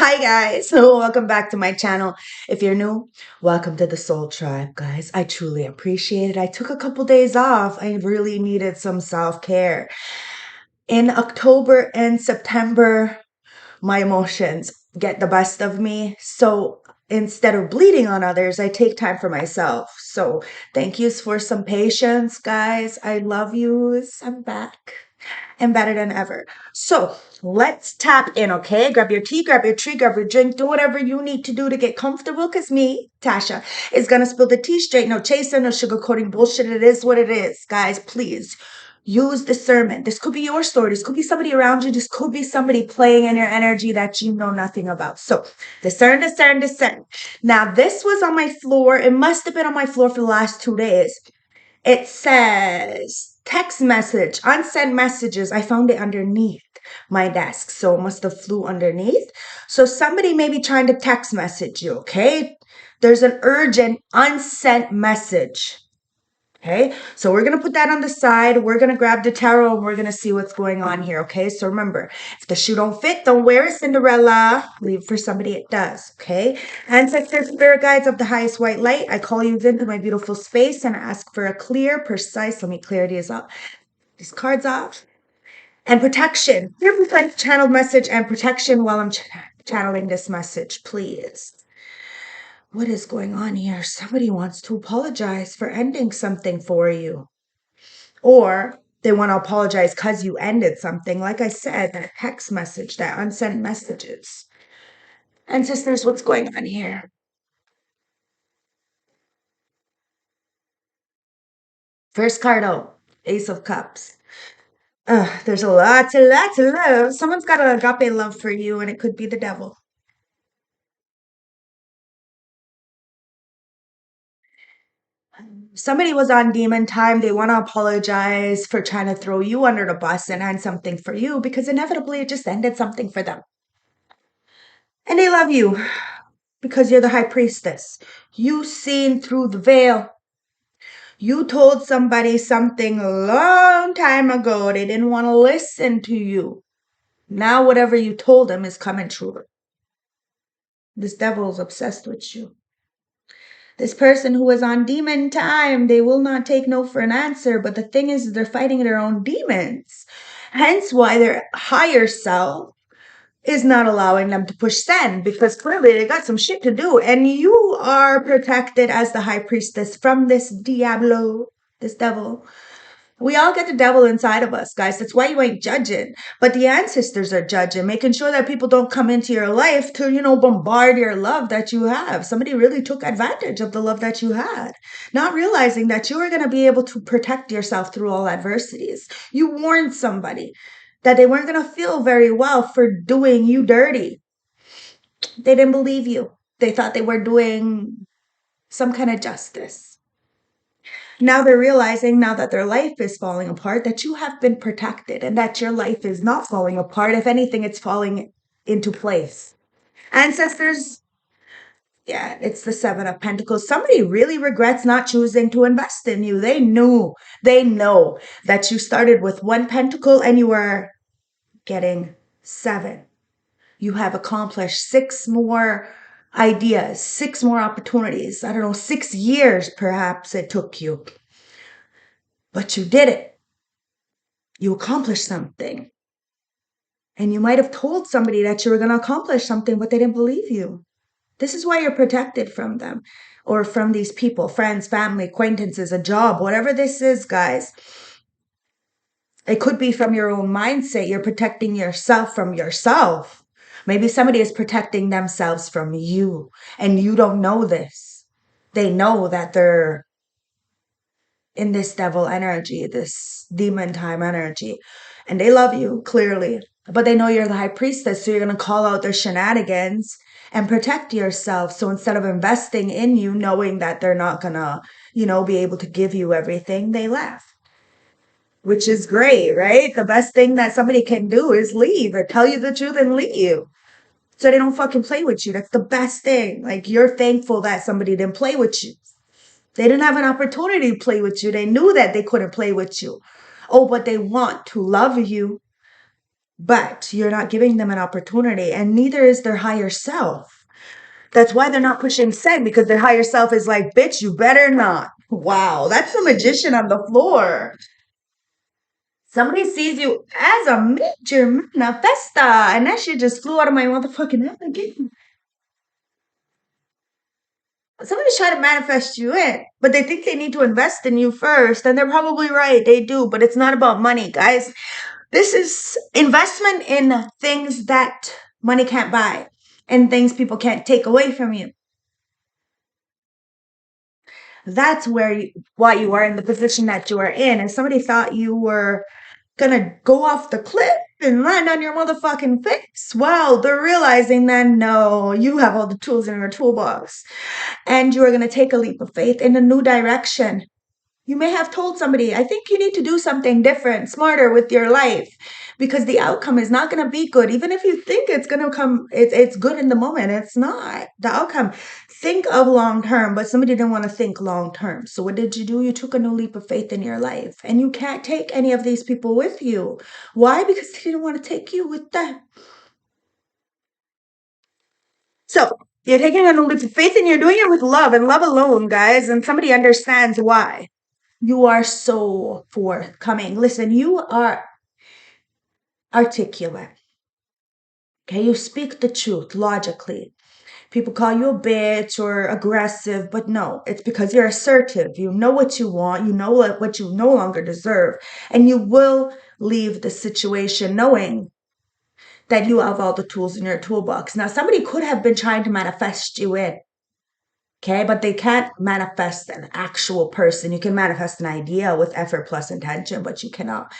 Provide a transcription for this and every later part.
Hi guys, welcome back to my channel. If you're new, welcome to the Soul Tribe, guys. I truly appreciate it. I took a couple days off. I really needed some self-care. In October and September, my emotions get the best of me. So instead of bleeding on others, I take time for myself. So thank yous for some patience, guys. I love yous. I'm back and better than ever. So let's tap in, okay? Grab your tea, grab your tree, grab your drink, do whatever you need to do to get comfortable. Because me, Tasha, is gonna spill the tea straight. No chaser, no sugarcoating bullshit. It is what it is, guys. Please. Use discernment. This could be your story. This could be somebody around you. This could be somebody playing in your energy that you know nothing about. So discern, discern, discern. Now, this was on my floor. It must have been on my floor for the last 2 days. It says text message, unsent messages. I found it underneath my desk. So it must have flew underneath. So somebody may be trying to text message you, okay? There's an urgent unsent message. Okay, so we're going to put that on the side. We're going to grab the tarot and we're going to see what's going on here. Okay, so remember, if the shoe don't fit, don't wear it, Cinderella. Leave for somebody it does. Okay, ancestors, spirit guides of the highest white light, I call you into my beautiful space and ask for a clear, precise, let me clear these cards off, and protection. Here we channeled message and protection while I'm channeling this message, please. What is going on here? Somebody wants to apologize for ending something for you. Or they want to apologize because you ended something. Like I said, that text message, that unsent messages. And sisters, what's going on here? First card out, Ace of Cups. There's a lot to love. Someone's got an agape love for you, and it could be the devil. Somebody was on demon time. They want to apologize for trying to throw you under the bus and end something for you because inevitably it just ended something for them. And they love you because you're the high priestess. You seen through the veil. You told somebody something a long time ago. They didn't want to listen to you. Now whatever you told them is coming true. This devil is obsessed with you. This person who is on demon time, they will not take no for an answer. But the thing is, they're fighting their own demons. Hence why their higher self is not allowing them to push send, because clearly they got some shit to do. And you are protected as the high priestess from this Diablo, this devil. We all get the devil inside of us, guys. That's why you ain't judging. But the ancestors are judging, making sure that people don't come into your life to, bombard your love that you have. Somebody really took advantage of the love that you had, not realizing that you were going to be able to protect yourself through all adversities. You warned somebody that they weren't going to feel very well for doing you dirty. They didn't believe you. They thought they were doing some kind of justice. Now they're realizing, now that their life is falling apart, that you have been protected and that your life is not falling apart. If anything, it's falling into place. Ancestors, yeah, it's the Seven of Pentacles. Somebody really regrets not choosing to invest in you. They know that you started with one pentacle and you were getting seven. You have accomplished 6 more ideas, 6 more opportunities. I don't know, 6 years perhaps it took you. But you did it. You accomplished something. And you might have told somebody that you were going to accomplish something, but they didn't believe you. This is why you're protected from them or from these people, friends, family, acquaintances, a job, whatever this is, guys. It could be from your own mindset. You're protecting yourself from yourself. Maybe somebody is protecting themselves from you and you don't know this. They know that they're in this devil energy, this demon time energy. And they love you, clearly. But they know you're the high priestess, so you're going to call out their shenanigans and protect yourself. So instead of investing in you, knowing that they're not going to, be able to give you everything, they left. Which is great, right? The best thing that somebody can do is leave or tell you the truth and leave. So they don't fucking play with you. That's the best thing. Like, you're thankful that somebody didn't play with you. They didn't have an opportunity to play with you. They knew that they couldn't play with you. Oh, but they want to love you. but you're not giving them an opportunity, and neither is their higher self. That's why they're not pushing send, because their higher self is like, bitch, you better not. Wow, that's the magician on the floor. Somebody sees you as a major manifesta, and that shit just flew out of my motherfucking head again. Somebody's trying to manifest you in, but they think they need to invest in you first, and they're probably right. They do, but it's not about money, guys. This is investment in things that money can't buy and things people can't take away from you. That's why you are in the position that you are in. If somebody thought you were gonna go off the cliff and land on your motherfucking face, well, they're realizing then, no, you have all the tools in your toolbox, and you are gonna take a leap of faith in a new direction. You may have told somebody, I think you need to do something different, smarter with your life, because the outcome is not going to be good. Even if you think it's going to come, it's good in the moment. It's not the outcome. Think of long term, but somebody didn't want to think long term. So what did you do? You took a new leap of faith in your life, and you can't take any of these people with you. Why? Because they didn't want to take you with them. So you're taking a new leap of faith, and you're doing it with love and love alone, guys. And somebody understands why. You are so forthcoming. Listen, you are articulate. Okay, you speak the truth logically. People call you a bitch or aggressive, but no, it's because you're assertive. You know what you want, you know what you no longer deserve, and you will leave the situation knowing that you have all the tools in your toolbox. Now, somebody could have been trying to manifest you in. Okay, but they can't manifest an actual person. You can manifest an idea with effort plus intention, but you cannot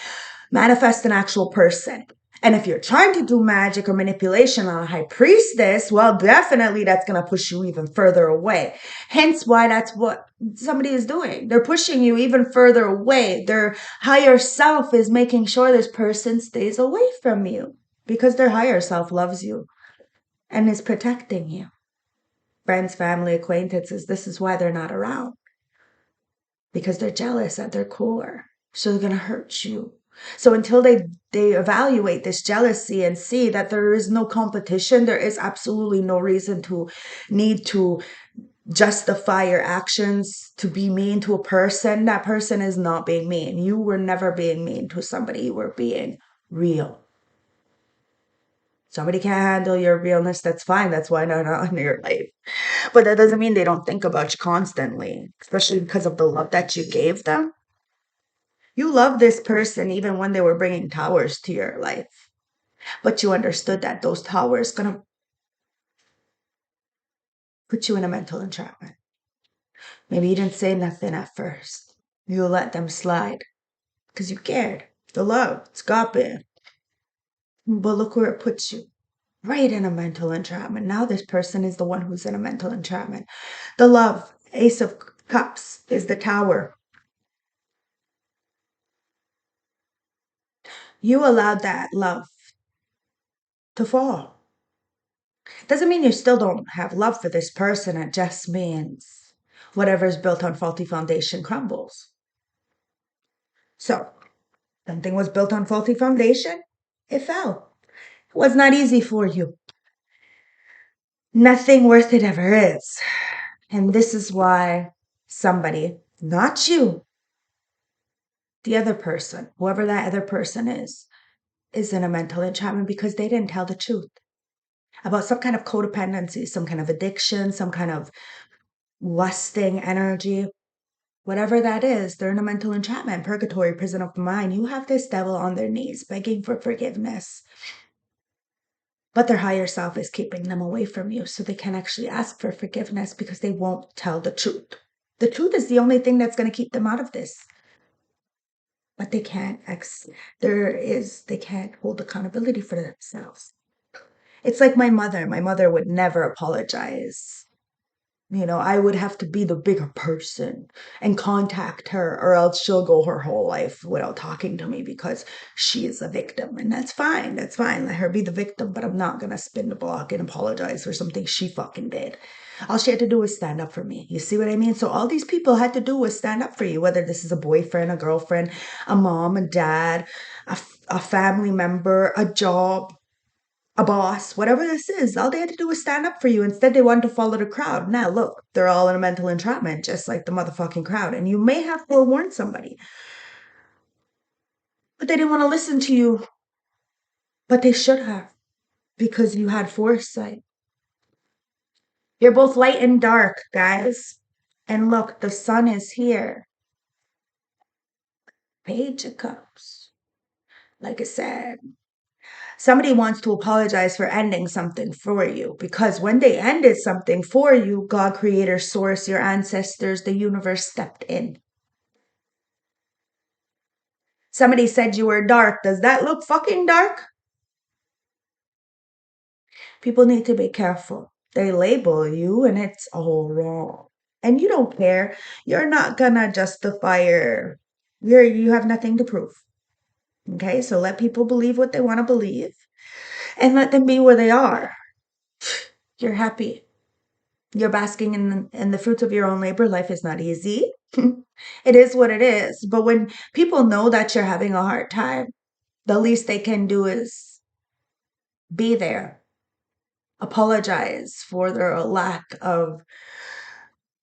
manifest an actual person. And if you're trying to do magic or manipulation on a high priestess, well, definitely that's going to push you even further away. Hence why that's what somebody is doing. They're pushing you even further away. Their higher self is making sure this person stays away from you because their higher self loves you and is protecting you. Friends, family, acquaintances, this is why they're not around, because they're jealous at their core. So they're going to hurt you. So until they evaluate this jealousy and see that there is no competition, there is absolutely no reason to need to justify your actions to be mean to a person. That person is not being mean. You were never being mean to somebody. You were being real. Somebody can't handle your realness, that's fine. That's why they're not in your life. But that doesn't mean they don't think about you constantly, especially because of the love that you gave them. You love this person even when they were bringing towers to your life. But you understood that those towers gonna put you in a mental entrapment. Maybe you didn't say nothing at first. You let them slide because you cared. The love, it's agape. But look where it puts you. Right in a mental entrapment. Now this person is the one who's in a mental entrapment. The love, Ace of Cups, is the tower. You allowed that love to fall. Doesn't mean you still don't have love for this person. It just means whatever is built on faulty foundation crumbles. So, something was built on faulty foundation, it fell. It was not easy for you. Nothing worth it ever is. And this is why somebody, not you, the other person, whoever that other person is in a mental entrapment because they didn't tell the truth about some kind of codependency, some kind of addiction, some kind of lusting energy. Whatever that is, they're in a mental entrapment, purgatory, prison of the mind. You have this devil on their knees begging for forgiveness. But their higher self is keeping them away from you, so they can't actually ask for forgiveness because they won't tell the truth. The truth is the only thing that's going to keep them out of this. But they can't they can't hold accountability for themselves. It's like my mother. My mother would never apologize. I would have to be the bigger person and contact her, or else she'll go her whole life without talking to me because she is a victim. And that's fine. That's fine. Let her be the victim, but I'm not going to spin the block and apologize for something she fucking did. All she had to do was stand up for me. You see what I mean? So all these people had to do was stand up for you, whether this is a boyfriend, a girlfriend, a mom, a dad, a family member, a job, a boss, whatever this is. All they had to do was stand up for you. Instead, they wanted to follow the crowd. Now, look, they're all in a mental entrapment, just like the motherfucking crowd. And you may have forewarned somebody, but they didn't want to listen to you. But they should have, because you had foresight. You're both light and dark, guys. And look, the sun is here. Page of Cups. Like I said, somebody wants to apologize for ending something for you, because when they ended something for you, God, Creator, Source, your ancestors, the universe stepped in. Somebody said you were dark. Does that look fucking dark? People need to be careful. They label you and it's all wrong. And you don't care. You're not gonna justify you have nothing to prove. Okay, so let people believe what they want to believe and let them be where they are. You're happy. You're basking in the fruits of your own labor. Life is not easy. It is what it is. But when people know that you're having a hard time, the least they can do is be there, apologize for their lack of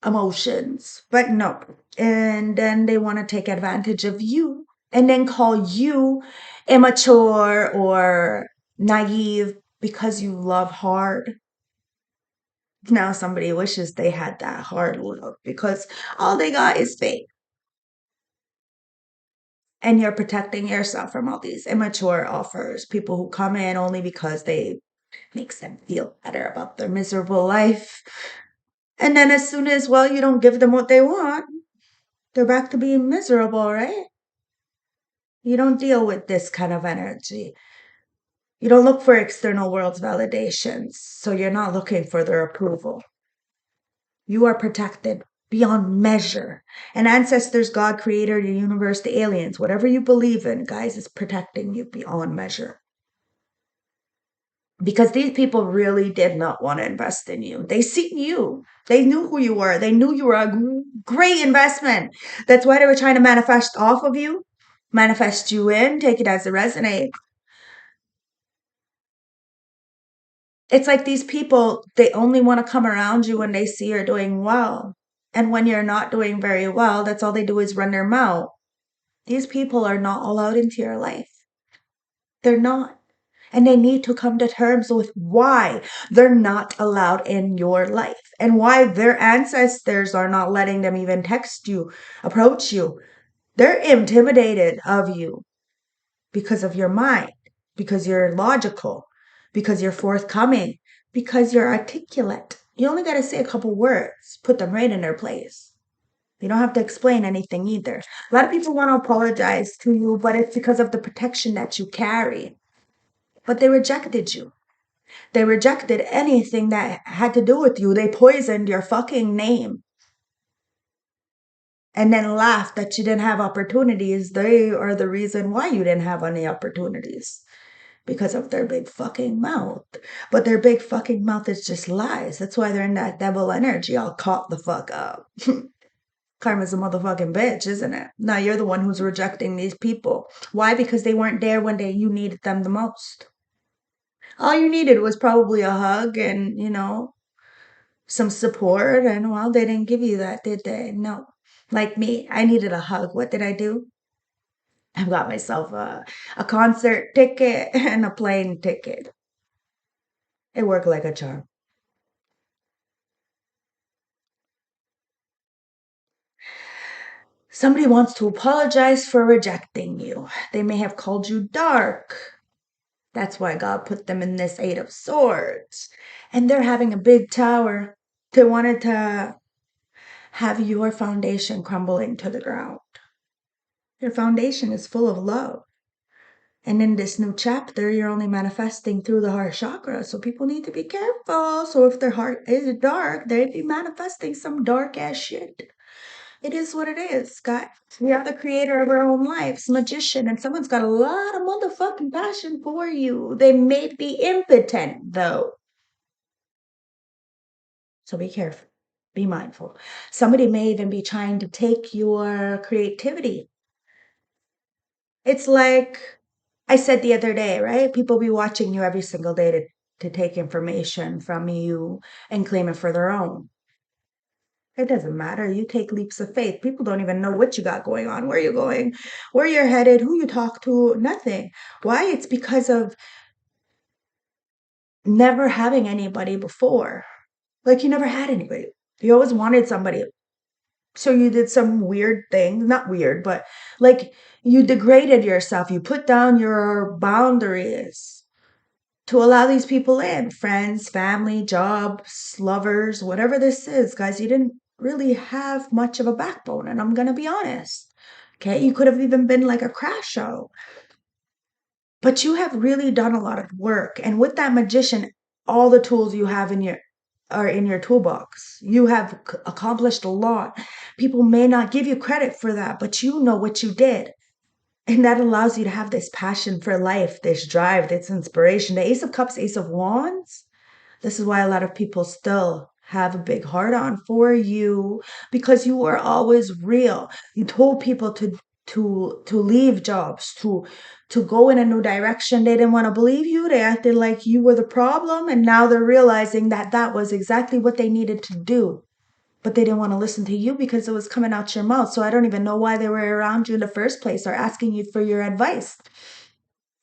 emotions. But no. And then they want to take advantage of you and then call you immature or naive because you love hard. Now somebody wishes they had that hard love because all they got is fake. And you're protecting yourself from all these immature offers, people who come in only because they makes them feel better about their miserable life. And then as soon as, well, you don't give them what they want, they're back to being miserable, right? You don't deal with this kind of energy. You don't look for external world's validations, so you're not looking for their approval. You are protected beyond measure. And ancestors, God, Creator, the universe, the aliens, whatever you believe in, guys, is protecting you beyond measure. Because these people really did not want to invest in you. They seen you. They knew who you were. They knew you were a great investment. That's why they were trying to manifest off of you, manifest you in, take it as a resonate. It's like these people, they only want to come around you when they see you're doing well. And when you're not doing very well, that's all they do is run their mouth. These people are not allowed into your life. They're not. And they need to come to terms with why they're not allowed in your life and why their ancestors are not letting them even text you, approach you. They're intimidated of you because of your mind, because you're logical, because you're forthcoming, because you're articulate. You only got to say a couple words, put them right in their place. You don't have to explain anything either. A lot of people want to apologize to you, but it's because of the protection that you carry. But they rejected you. They rejected anything that had to do with you. They poisoned your fucking name and then laughed that you didn't have opportunities. They are the reason why you didn't have any opportunities because of their big fucking mouth. But their big fucking mouth is just lies. That's why they're in that devil energy all caught the fuck up. Karma's a motherfucking bitch, isn't it? Now you're the one who's rejecting these people. Why? Because they weren't there when you needed them the most. All you needed was probably a hug and, some support. And well, they didn't give you that, did they? No. Like me, I needed a hug. What did I do? I got myself a concert ticket and a plane ticket. It worked like a charm. Somebody wants to apologize for rejecting you. They may have called you dark. That's why God put them in this Eight of Swords. And they're having a big tower. They wanted to have your foundation crumbling to the ground. Your foundation is full of love. And in this new chapter, you're only manifesting through the heart chakra. So people need to be careful. So if their heart is dark, they'd be manifesting some dark ass shit. It is what it is, guys. We are the creator of our own lives, magician, and someone's got a lot of motherfucking passion for you. They may be impotent, though. So be careful. Be mindful. Somebody may even be trying to take your creativity. It's like I said the other day, right? People be watching you every single day to take information from you and claim it for their own. It doesn't matter. You take leaps of faith. People don't even know what you got going on, where you're going, where you're headed, who you talk to, nothing. Why? It's because of never having anybody before. Like you never had anybody. You always wanted somebody. So you did some weird thing, not weird, but like you degraded yourself. You put down your boundaries to allow these people in, friends, family, jobs, lovers, whatever this is. Guys, you didn't really have much of a backbone, and I'm going to be honest. Okay, you could have even been like a crash show. But you have really done a lot of work, and with that magician, all the tools you have in your are in your toolbox. You have accomplished a lot. People may not give you credit for that, but you know what you did. And that allows you to have this passion for life, this drive, this inspiration. The Ace of Cups, Ace of Wands. This is why a lot of people still have a big heart on for you because you were always real. You told people to leave jobs, to go in a new direction. They didn't want to believe you. They acted like you were the problem, and now they're realizing that that was exactly what they needed to do. But they didn't want to listen to you because it was coming out your mouth. So I don't even know why they were around you in the first place or asking you for your advice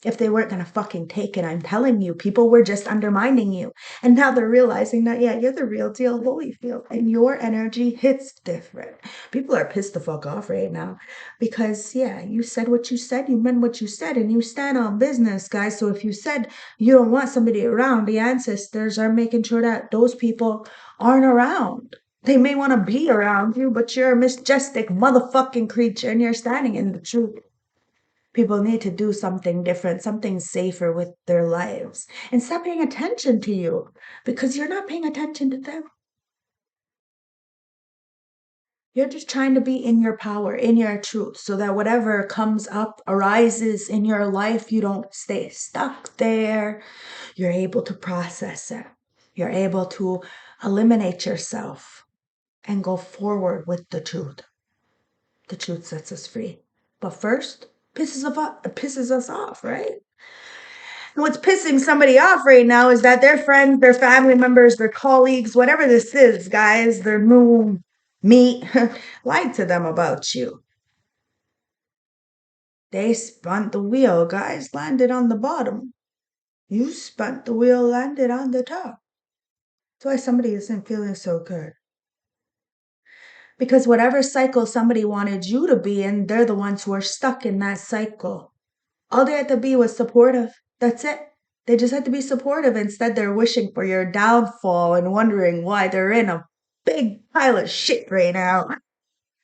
if they weren't going to fucking take it. I'm telling you, people were just undermining you. And now they're realizing that, yeah, you're the real deal, Holyfield, and your energy hits different. People are pissed the fuck off right now because, yeah, you said what you said, you meant what you said, and you stand on business, guys. So if you said you don't want somebody around, the ancestors are making sure that those people aren't around. They may want to be around you, but you're a majestic motherfucking creature and you're standing in the truth. People need to do something different, something safer with their lives, and stop paying attention to you because you're not paying attention to them. You're just trying to be in your power, in your truth, so that whatever comes up, arises in your life, you don't stay stuck there. You're able to process it. You're able to eliminate yourself and go forward with the truth. The truth sets us free. But first, pisses us off, right? And what's pissing somebody off right now is that their friends, their family members, their colleagues, whatever this is, guys, their new meat, lied to them about you. They spun the wheel, guys, landed on the bottom. You spun the wheel, landed on the top. That's why somebody isn't feeling so good. Because whatever cycle somebody wanted you to be in, they're the ones who are stuck in that cycle. All they had to be was supportive. That's it. They just had to be supportive. Instead, they're wishing for your downfall and wondering why they're in a big pile of shit right now.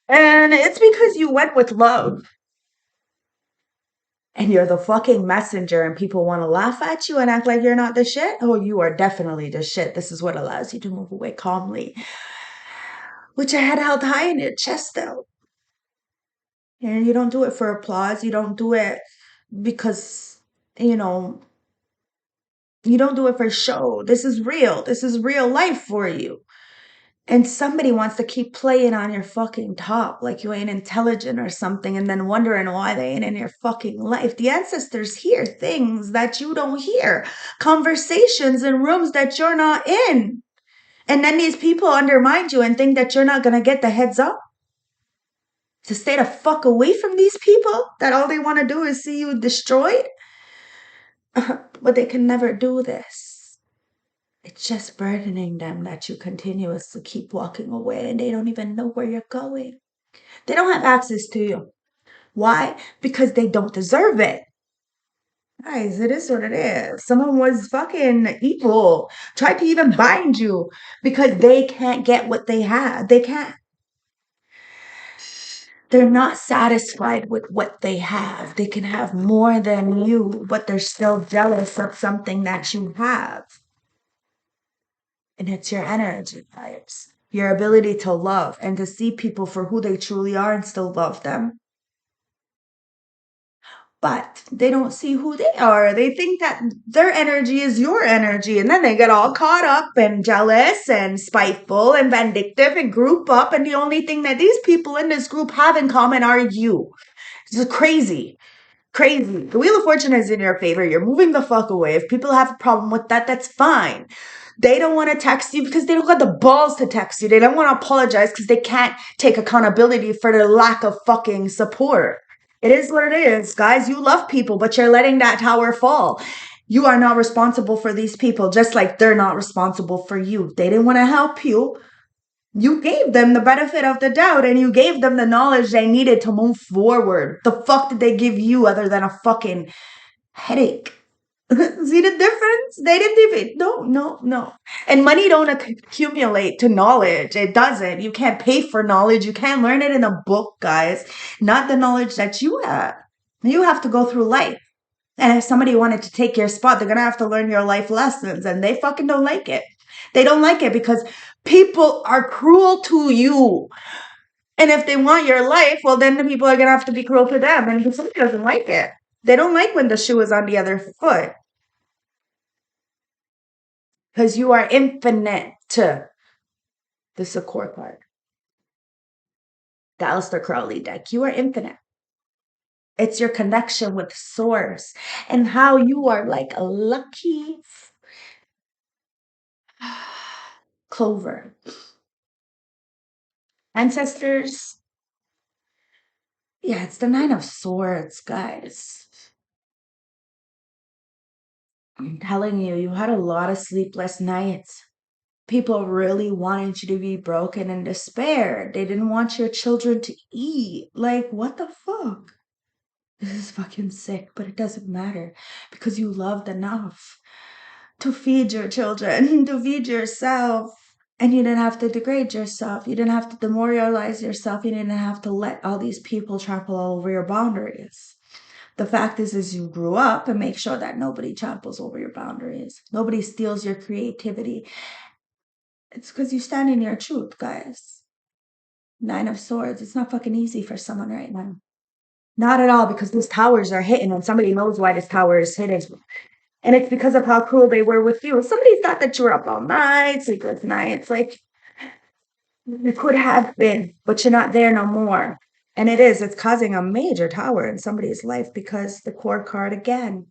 And it's because you went with love. And you're the fucking messenger, and people want to laugh at you and act like you're not the shit. Oh, you are definitely the shit. This is what allows you to move away calmly. Which I had held high in your chest, though. And you don't do it for applause. You don't do it because, you know, you don't do it for show. This is real. This is real life for you. And somebody wants to keep playing on your fucking top like you ain't intelligent or something and then wondering why they ain't in your fucking life. The ancestors hear things that you don't hear, conversations in rooms that you're not in. And then these people undermine you and think that you're not going to get the heads up to stay the fuck away from these people that all they want to do is see you destroyed. But they can never do this. It's just burdening them that you continuously keep walking away and they don't even know where you're going. They don't have access to you. Why? Because they don't deserve it. Guys, it is what it is. Someone was fucking evil, tried to even bind you because they can't get what they have. They can't. They're not satisfied with what they have. They can have more than you, but they're still jealous of something that you have. And it's your energy types, your ability to love and to see people for who they truly are and still love them. But they don't see who they are. They think that their energy is your energy. And then they get all caught up and jealous and spiteful and vindictive and group up. And the only thing that these people in this group have in common are you. It's crazy. Crazy. The Wheel of Fortune is in your favor. You're moving the fuck away. If people have a problem with that, that's fine. They don't want to text you because they don't got the balls to text you. They don't want to apologize because they can't take accountability for their lack of fucking support. It is what it is, guys. You love people, but you're letting that tower fall. You are not responsible for these people, just like they're not responsible for you. They didn't want to help you. You gave them the benefit of the doubt and you gave them the knowledge they needed to move forward. The fuck did they give you other than a fucking headache? See the difference? They didn't even, no. And money don't accumulate to knowledge. It doesn't. You can't pay for knowledge. You can't learn it in a book, guys. Not the knowledge that you have. You have to go through life. And if somebody wanted to take your spot, they're going to have to learn your life lessons. And they fucking don't like it. They don't like it because people are cruel to you. And if they want your life, well, then the people are going to have to be cruel to them. And somebody doesn't like it. They don't like when the shoe is on the other foot. Because you are infinite. This is a core card. The Aleister Crowley deck. You are infinite. It's your connection with source and how you are like a lucky clover. Ancestors. Yeah, it's the Nine of Swords, guys. I'm telling you, you had a lot of sleepless nights. People really wanted you to be broken and despair. They didn't want your children to eat. Like, what the fuck? This is fucking sick, but it doesn't matter because you loved enough to feed your children, to feed yourself. And you didn't have to degrade yourself. You didn't have to demoralize yourself. You didn't have to let all these people trample all over your boundaries. The fact is you grew up and make sure that nobody tramples over your boundaries. Nobody steals your creativity. It's because you stand in your truth, guys. Nine of Swords. It's not fucking easy for someone right now. Not at all, because these towers are hitting and somebody knows why this tower is hitting. And it's because of how cruel they were with you. Somebody thought that you were up all night, sleepless nights. Like, it could have been, but you're not there no more. And it's causing a major tower in somebody's life because the core card again.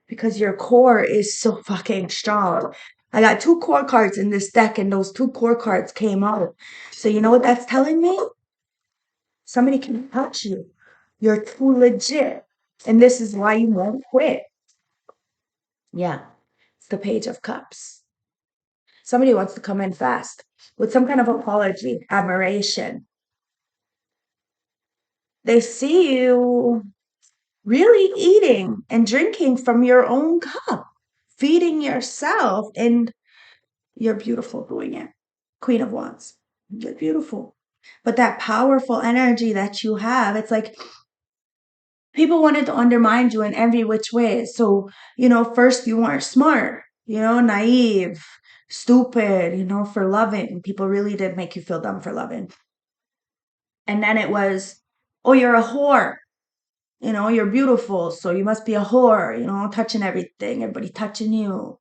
Because your core is so fucking strong. I got two core cards in this deck, and those two core cards came out. So you know what that's telling me? Somebody can touch you. You're too legit. And this is why you won't quit. Yeah. It's the Page of Cups. Somebody wants to come in fast with some kind of apology, admiration. They see you really eating and drinking from your own cup, feeding yourself, and you're beautiful doing it. Queen of Wands. You're beautiful. But that powerful energy that you have, it's like people wanted to undermine you in every which way. So, first you weren't smart, naive, stupid, for loving. People really did make you feel dumb for loving. And then it was, oh, you're a whore. You're beautiful, so you must be a whore, touching everything, everybody touching you.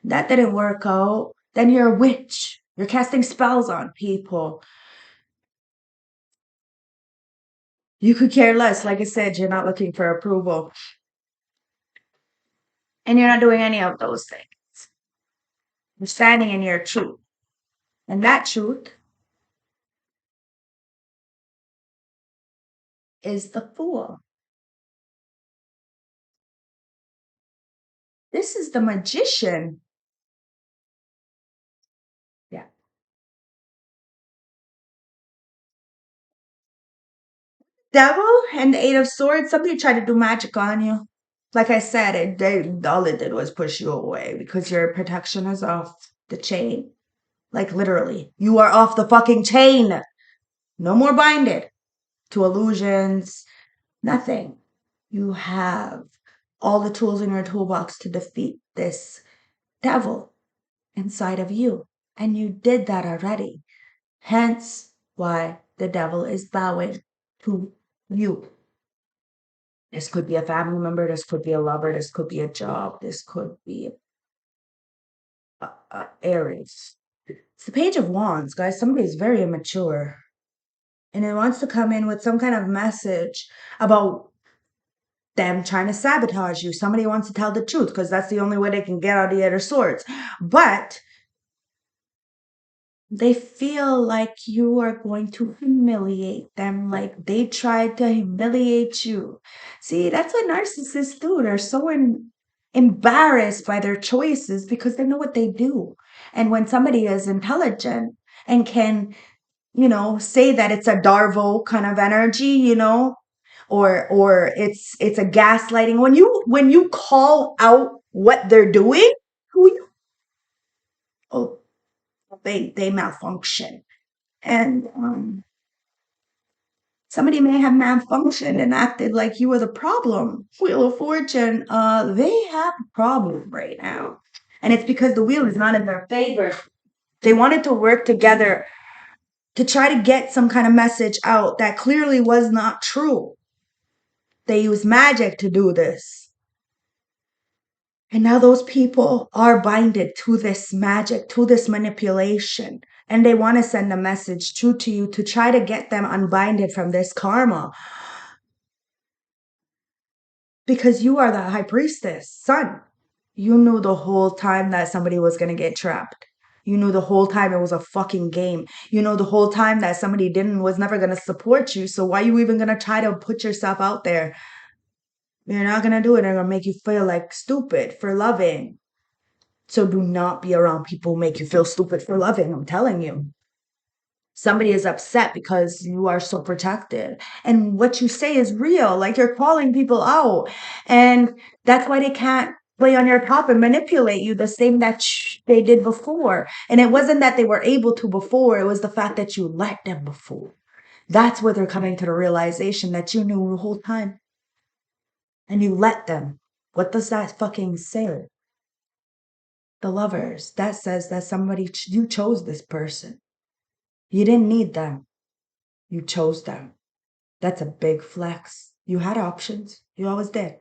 That didn't work out. Then you're a witch. You're casting spells on people. You could care less. Like I said, you're not looking for approval. And you're not doing any of those things. You're standing in your truth. And that truth is the Fool. This is the Magician. Yeah. Devil and the Eight of Swords. Somebody tried to do magic on you. Like I said, all it did was push you away because your protection is off the chain. Like literally. You are off the fucking chain. No more binded to illusions. Nothing. You have all the tools in your toolbox to defeat this devil inside of you. And you did that already. Hence why the devil is bowing to you. This could be a family member. This could be a lover. This could be a job. This could be Aries. It's the Page of Wands, guys. Somebody is very immature. And it wants to come in with some kind of message about them trying to sabotage you. Somebody wants to tell the truth because that's the only way they can get out the other swords. But they feel like you are going to humiliate them, like they tried to humiliate you. See, that's what narcissists do. They're so embarrassed by their choices because they know what they do. And when somebody is intelligent and can, say that it's a Darvo kind of energy, or it's a gaslighting. When you call out what they're doing, who you, oh, they malfunction. And somebody may have malfunctioned and acted like you were the problem. Wheel of Fortune, they have a problem right now. And it's because the wheel is not in their favor. They wanted to work together to try to get some kind of message out that clearly was not true. They use magic to do this. And now those people are binded to this magic, to this manipulation. And they want to send a message true to you to try to get them unbinded from this karma. Because you are the high priestess, son. You knew the whole time that somebody was going to get trapped. You knew the whole time it was a fucking game. You know the whole time that somebody was never going to support you. So why are you even going to try to put yourself out there? You're not going to do it. They're going to make you feel like stupid for loving. So do not be around people who make you feel stupid for loving. I'm telling you. Somebody is upset because you are so protected. And what you say is real. Like you're calling people out. And that's why they can't play on your top and manipulate you the same that they did before. And it wasn't that they were able to before. It was the fact that you let them before. That's where they're coming to the realization that you knew the whole time. And you let them. What does that fucking say? The Lovers. That says that you chose this person. You didn't need them. You chose them. That's a big flex. You had options. You always did.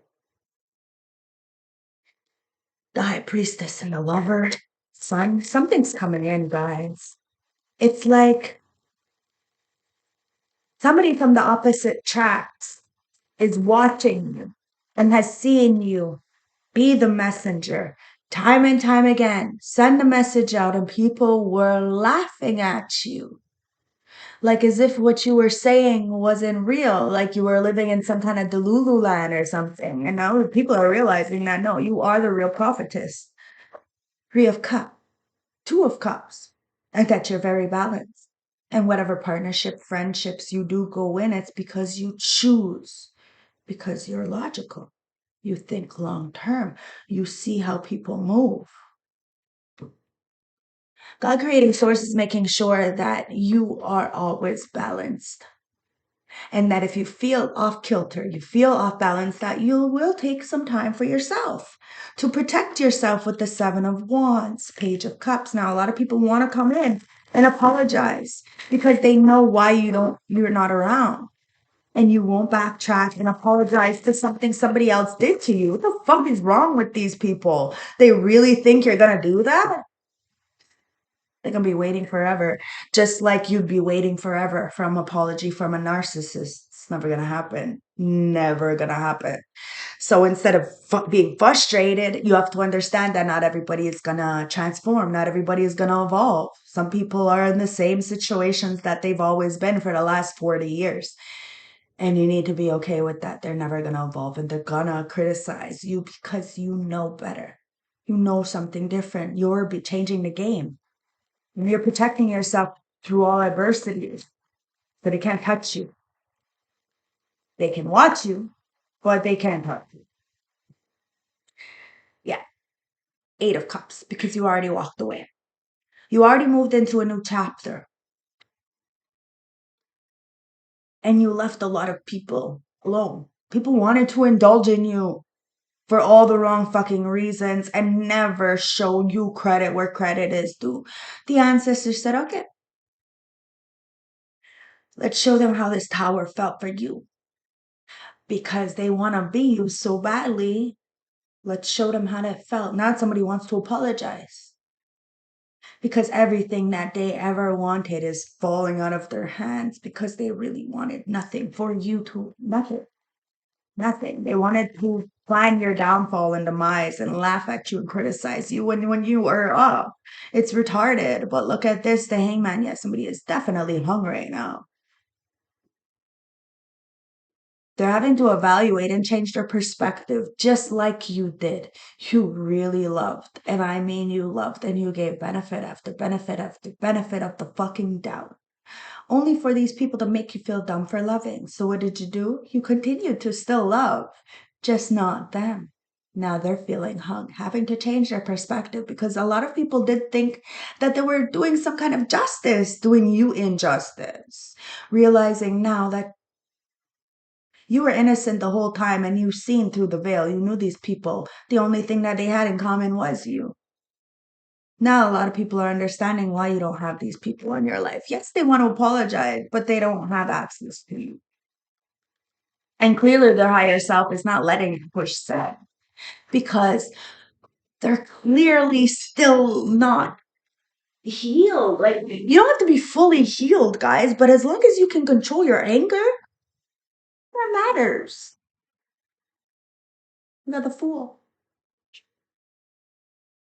The High Priestess and the Lover. Son, something's coming in, guys. It's like somebody from the opposite tracks is watching you and has seen you be the messenger time and time again. Send a message out, and people were laughing at you. Like as if what you were saying wasn't real, like you were living in some kind of Delulu land or something. And now people are realizing that no, you are the real prophetess. Three of Cups, Two of Cups, and that you're very balanced. And whatever partnership, friendships you do go in, it's because you choose, because you're logical. You think long term. You see how people move. God creating source is making sure that you are always balanced. And that if you feel off kilter, you feel off balance, that you will take some time for yourself to protect yourself with the Seven of Wands, Page of Cups. Now, a lot of people want to come in and apologize because they know why you're not around. And you won't backtrack and apologize to something somebody else did to you. What the fuck is wrong with these people? They really think you're going to do that? They're going to be waiting forever, just like you'd be waiting forever from apology from a narcissist. It's never going to happen. Never going to happen. So instead of being frustrated, you have to understand that not everybody is going to transform. Not everybody is going to evolve. Some people are in the same situations that they've always been for the last 40 years. And you need to be okay with that. They're never going to evolve, and they're going to criticize you because you know better. You know something different. You're changing the game. And you're protecting yourself through all adversities. So they can't touch you. They can watch you, but they can't touch you. Yeah. Eight of Cups, because you already walked away. You already moved into a new chapter. And you left a lot of people alone. People wanted to indulge in you for all the wrong fucking reasons and never show you credit where credit is due. The ancestors said, okay, let's show them how this tower felt for you. Because they want to be you so badly. Let's show them how that felt. Not somebody wants to apologize. Because everything that they ever wanted is falling out of their hands because they really wanted nothing for you to, nothing. Nothing. They wanted to plan your downfall and demise and laugh at you and criticize you when you were up. It's retarded. But look at this, the hangman. Yes, somebody is definitely hung right now. They're having to evaluate and change their perspective just like you did. You really loved, and I mean you loved, and you gave benefit after benefit after benefit of the fucking doubt. Only for these people to make you feel dumb for loving. So what did you do? You continued to still love, just not them. Now they're feeling hung, having to change their perspective because a lot of people did think that they were doing some kind of justice, doing you injustice, realizing now that you were innocent the whole time and you seen through the veil. You knew these people. The only thing that they had in common was you. Now, a lot of people are understanding why you don't have these people in your life. Yes, they want to apologize, but they don't have access to you. And clearly, their higher self is not letting you push that because they're clearly still not healed. Like, you don't have to be fully healed, guys, but as long as you can control your anger, that matters. You got the fool.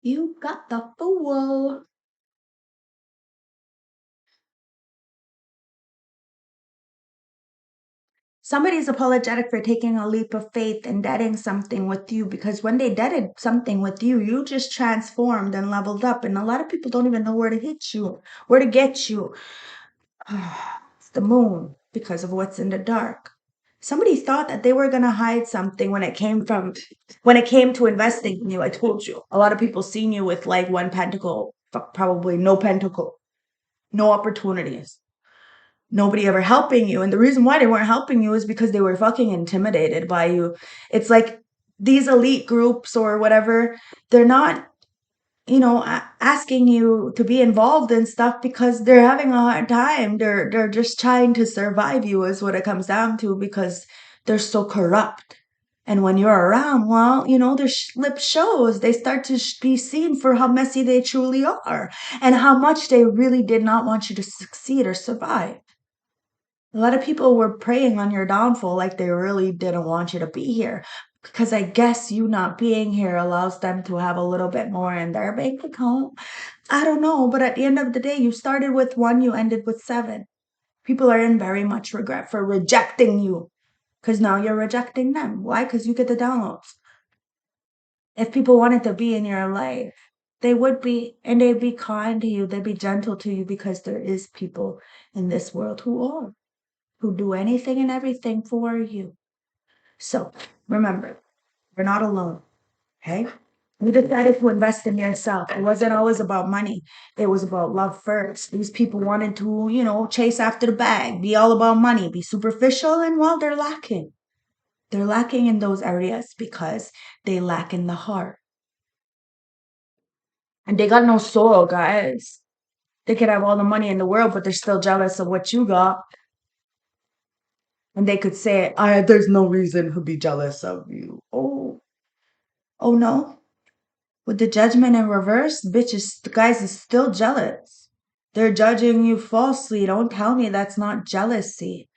You got the fool. Somebody's apologetic for taking a leap of faith and deading something with you because when they deaded something with you, you just transformed and leveled up. And a lot of people don't even know where to hit you, where to get you. It's the moon because of what's in the dark. Somebody thought that they were gonna hide something when it came to investing in you. I told you. A lot of people seen you with like one pentacle, probably no pentacle, no opportunities, nobody ever helping you. And the reason why they weren't helping you is because they were fucking intimidated by you. It's like these elite groups or whatever, they're not, asking you to be involved in stuff because they're having a hard time. They're just trying to survive you is what it comes down to because they're so corrupt. And when you're around, well, their lip shows. They start to be seen for how messy they truly are and how much they really did not want you to succeed or survive. A lot of people were preying on your downfall like they really didn't want you to be here. Because I guess you not being here allows them to have a little bit more in their bank account. I don't know, but at the end of the day, you started with one, you ended with seven. People are in very much regret for rejecting you because now you're rejecting them. Why? Because you get the downloads. If people wanted to be in your life, they would be, and they'd be kind to you, they'd be gentle to you because there is people in this world who do anything and everything for you. So remember, you're not alone. Okay. You decided to invest in yourself. It wasn't always about money. It was about love first. These people wanted to, chase after the bag, be all about money, be superficial, and well, they're lacking. They're lacking in those areas because they lack in the heart. And they got no soul, guys. They could have all the money in the world, but they're still jealous of what you got. And they could say, there's no reason to be jealous of you. Oh no. With the judgment in reverse, bitches, the guys is still jealous. They're judging you falsely. Don't tell me that's not jealousy.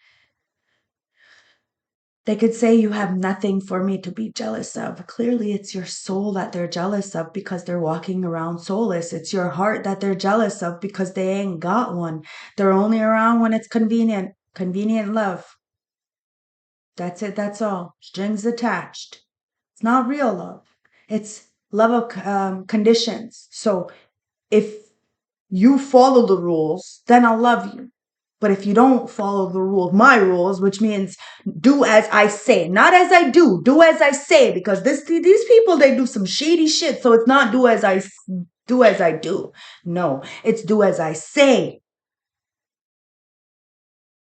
They could say you have nothing for me to be jealous of. Clearly, it's your soul that they're jealous of because they're walking around soulless. It's your heart that they're jealous of because they ain't got one. They're only around when it's convenient. Convenient love. That's it. That's all. Strings attached. It's not real love. It's love of conditions. So if you follow the rules, then I'll love you. But if you don't follow the rules, my rules, which means do as I say, not as I do as I say, because these people, they do some shady shit. So it's not do as I do. No, it's do as I say.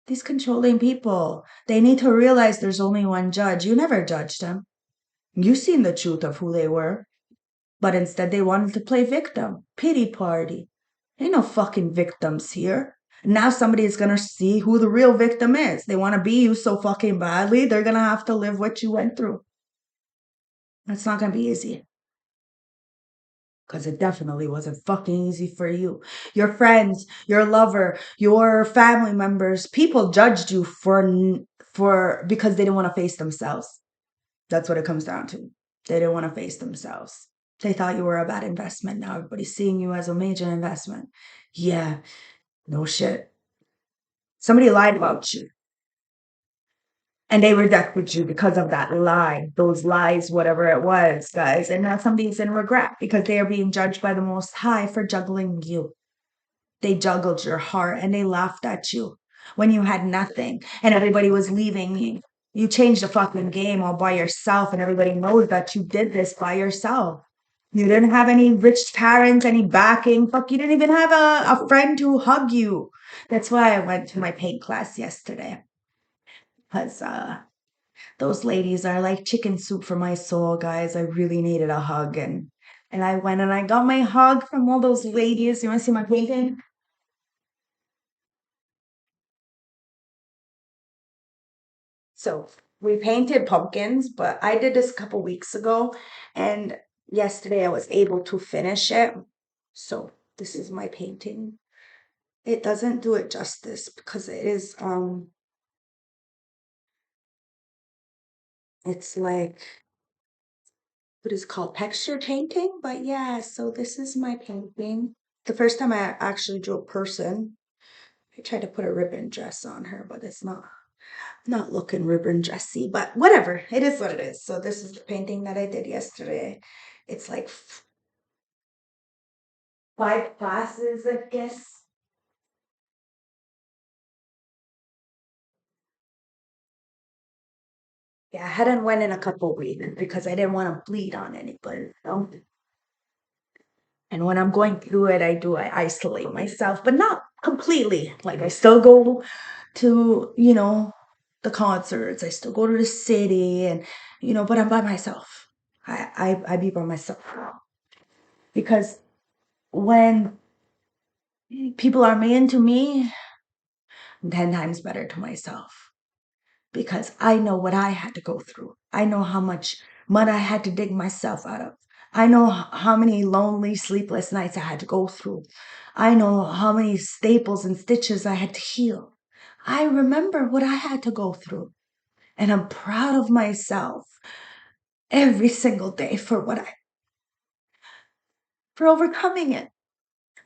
These controlling people, they need to realize there's only one judge. You never judged them. You seen the truth of who they were. But instead they wanted to play victim. Pity party. Ain't no fucking victims here. Now somebody is gonna see who the real victim is. They want to be you so fucking badly, they're gonna have to live what you went through. That's not gonna be easy. Because it definitely wasn't fucking easy for you. Your friends, your lover, your family members, people judged you for because they didn't want to face themselves. That's what it comes down to. They didn't want to face themselves. They thought you were a bad investment. Now everybody's seeing you as a major investment. Yeah, no shit. Somebody lied about you. And they rejected you because of that lie, those lies, whatever it was, guys. And now somebody's in regret because they are being judged by the Most High for juggling you. They juggled your heart and they laughed at you when you had nothing and everybody was leaving you. You changed the fucking game all by yourself, and everybody knows that you did this by yourself. You didn't have any rich parents, any backing. Fuck, you didn't even have a friend to hug you. That's why I went to my paint class yesterday. Because those ladies are like chicken soup for my soul, guys. I really needed a hug. And I went and I got my hug from all those ladies. You want to see my painting? So we painted pumpkins, but I did this a couple weeks ago, and yesterday I was able to finish it. So this is my painting. It doesn't do it justice because it is it's like what is called texture painting. But yeah, so this is my painting. The first time I actually drew a person, I tried to put a ribbon dress on her, but it's not looking ribbon dressy, but whatever. It is what it is. So this is the painting that I did yesterday. It's like 5 classes, I guess. Yeah, I hadn't went in a couple weeks because I didn't want to bleed on anybody, you know? And when I'm going through it, I isolate myself, but not completely. Like I still go to, the concerts. I still go to the city and, but I'm by myself. I be by myself because when people are mean to me, I'm 10 times better to myself because I know what I had to go through. I know how much mud I had to dig myself out of. I know how many lonely, sleepless nights I had to go through. I know how many staples and stitches I had to heal. I remember what I had to go through. And I'm proud of myself every single day for overcoming it.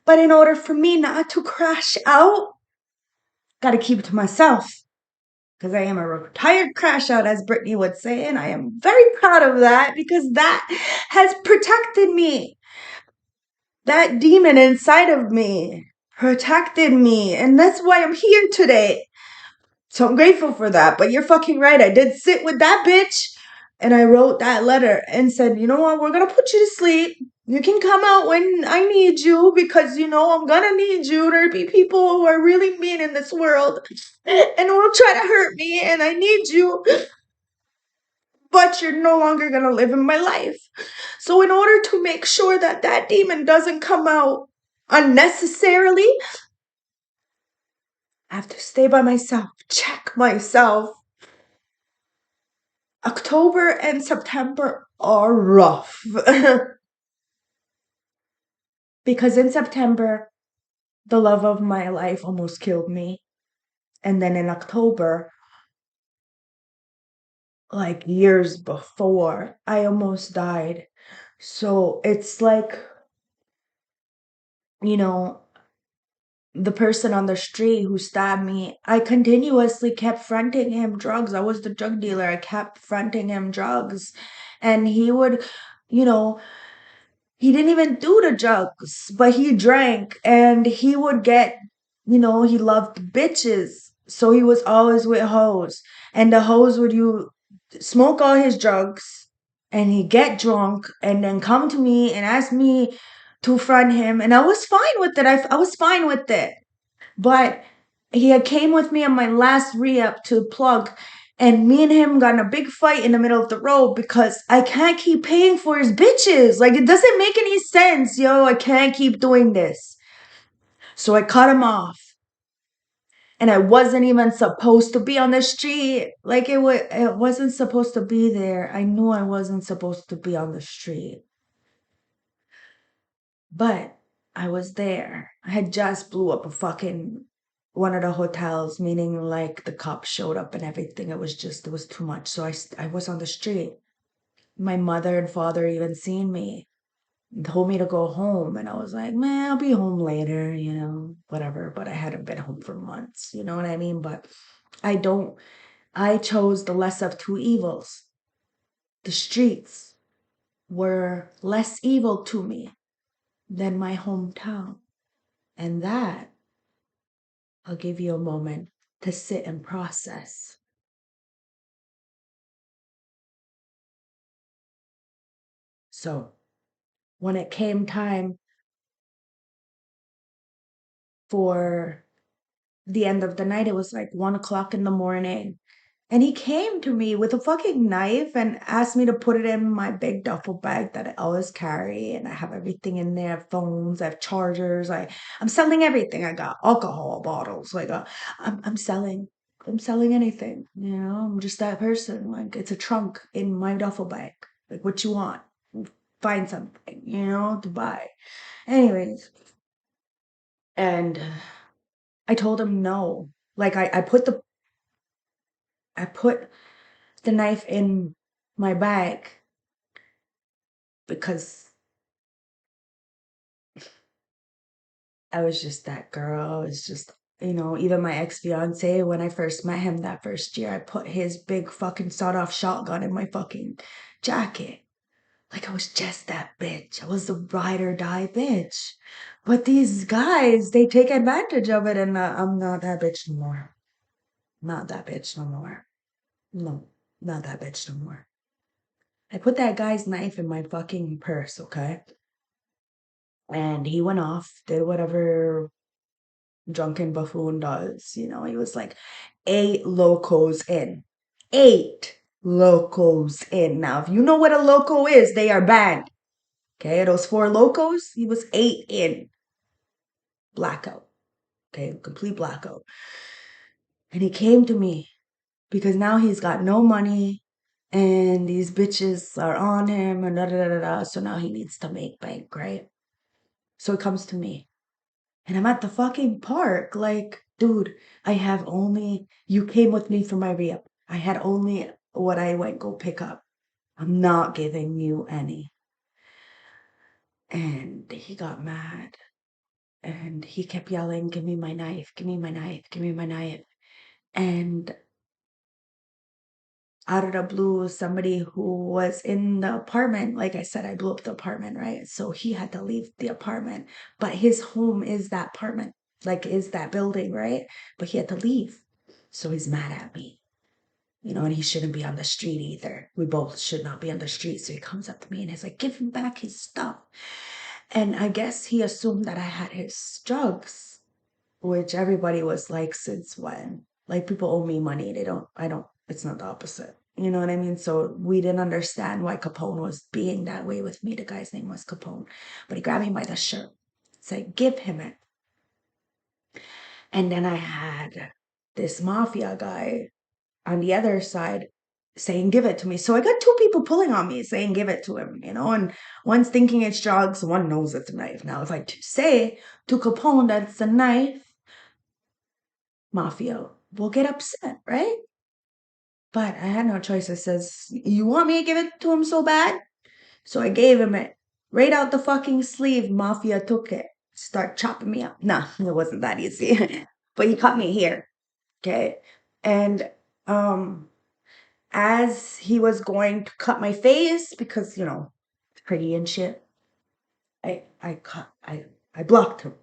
But in order for me not to crash out, got to keep it to myself. Because I am a retired crash out, as Brittany would say, and I am very proud of that because that has protected me. That demon inside of me protected me, and that's why I'm here today. So I'm grateful for that. But you're fucking right. I did sit with that bitch and I wrote that letter and said, you know what, we're gonna put you to sleep. You can come out when I need you because I'm gonna need you. There'll be people who are really mean in this world and will try to hurt me, and I need you, but you're no longer gonna live in my life. So in order to make sure that that demon doesn't come out unnecessarily, I have to stay by myself, check myself. October and September are rough because in September, the love of my life almost killed me. And then in October, like years before, I almost died. So it's like, you know, the person on the street who stabbed me, I continuously kept fronting him drugs. I was the drug dealer. I kept fronting him drugs. And he would, you know, he didn't even do the drugs, but he drank and he would get, he loved bitches. So he was always with hoes. And the hoes would smoke all his drugs and he'd get drunk and then come to me and ask me to front him. And I was fine with it. I was fine with it. But he had came with me on my last re-up to plug, and me and him got in a big fight in the middle of the road because I can't keep paying for his bitches. Like, it doesn't make any sense, yo. I can't keep doing this. So I cut him off. And I wasn't even supposed to be on the street. Like, it wasn't supposed to be there. I knew I wasn't supposed to be on the street. But I was there. I had just blew up a fucking one of the hotels, meaning like the cops showed up and everything. It was too much. So I was on the street. My mother and father even seen me, told me to go home, and I was like, man, I'll be home later, whatever. But I hadn't been home for months, you know what I mean? But I don't, I chose the less of two evils. The streets were less evil to me than my hometown. And that, I'll give you a moment to sit and process. So when it came time for the end of the night, it was like 1 o'clock in the morning. And he came to me with a fucking knife and asked me to put it in my big duffel bag that I always carry. And I have everything in there, I have phones, I have chargers. I'm selling everything. I got alcohol bottles. I'm selling anything. I'm just that person. Like it's a trunk in my duffel bag. Like what you want. Find something, to buy. Anyways, and I told him no. Like I put the knife in my bag because I was just that girl. I was just, even my ex-fiance, when I first met him that first year, I put his big fucking sawed-off shotgun in my fucking jacket. Like I was just that bitch. I was the ride or die bitch. But these guys, they take advantage of it, and I'm not that bitch no more. Not that bitch no more. No, not that bitch no more. I put that guy's knife in my fucking purse, okay? And he went off, did whatever drunken buffoon does. He was like 8 locos in. 8 locos in. Now, if you know what a loco is, they are banned. Okay, those 4 locos, he was 8 in. Blackout. Okay, complete blackout. And he came to me because now he's got no money and these bitches are on him and da da da da. So now he needs to make bank, right? So he comes to me. And I'm at the fucking park, like, dude, you came with me for my re-up. I had only what I went go pick up. I'm not giving you any. And he got mad and he kept yelling, give me my knife, give me my knife, give me my knife. And out of the blue, somebody who was in the apartment, like I said, I blew up the apartment, right? So he had to leave the apartment, but his home is that apartment, like is that building, right? But he had to leave. So he's mad at me, and he shouldn't be on the street either. We both should not be on the street. So he comes up to me and he's like, give him back his stuff. And I guess he assumed that I had his drugs, which everybody was like, since when? Like people owe me money. It's not the opposite. You know what I mean? So we didn't understand why Capone was being that way with me. The guy's name was Capone. But he grabbed me by the shirt. Said, give him it. And then I had this mafia guy on the other side saying, give it to me. So I got 2 people pulling on me saying, give it to him, and one's thinking it's drugs, one knows it's a knife. Now, if I say to Capone that it's a knife, mafia will get upset, right? But I had no choice. I says, you want me to give it to him so bad? So I gave him it. Right out the fucking sleeve, mafia took it. Start chopping me up. Nah, it wasn't that easy. But he cut me here. Okay. And as he was going to cut my face, because pretty and shit, I blocked him.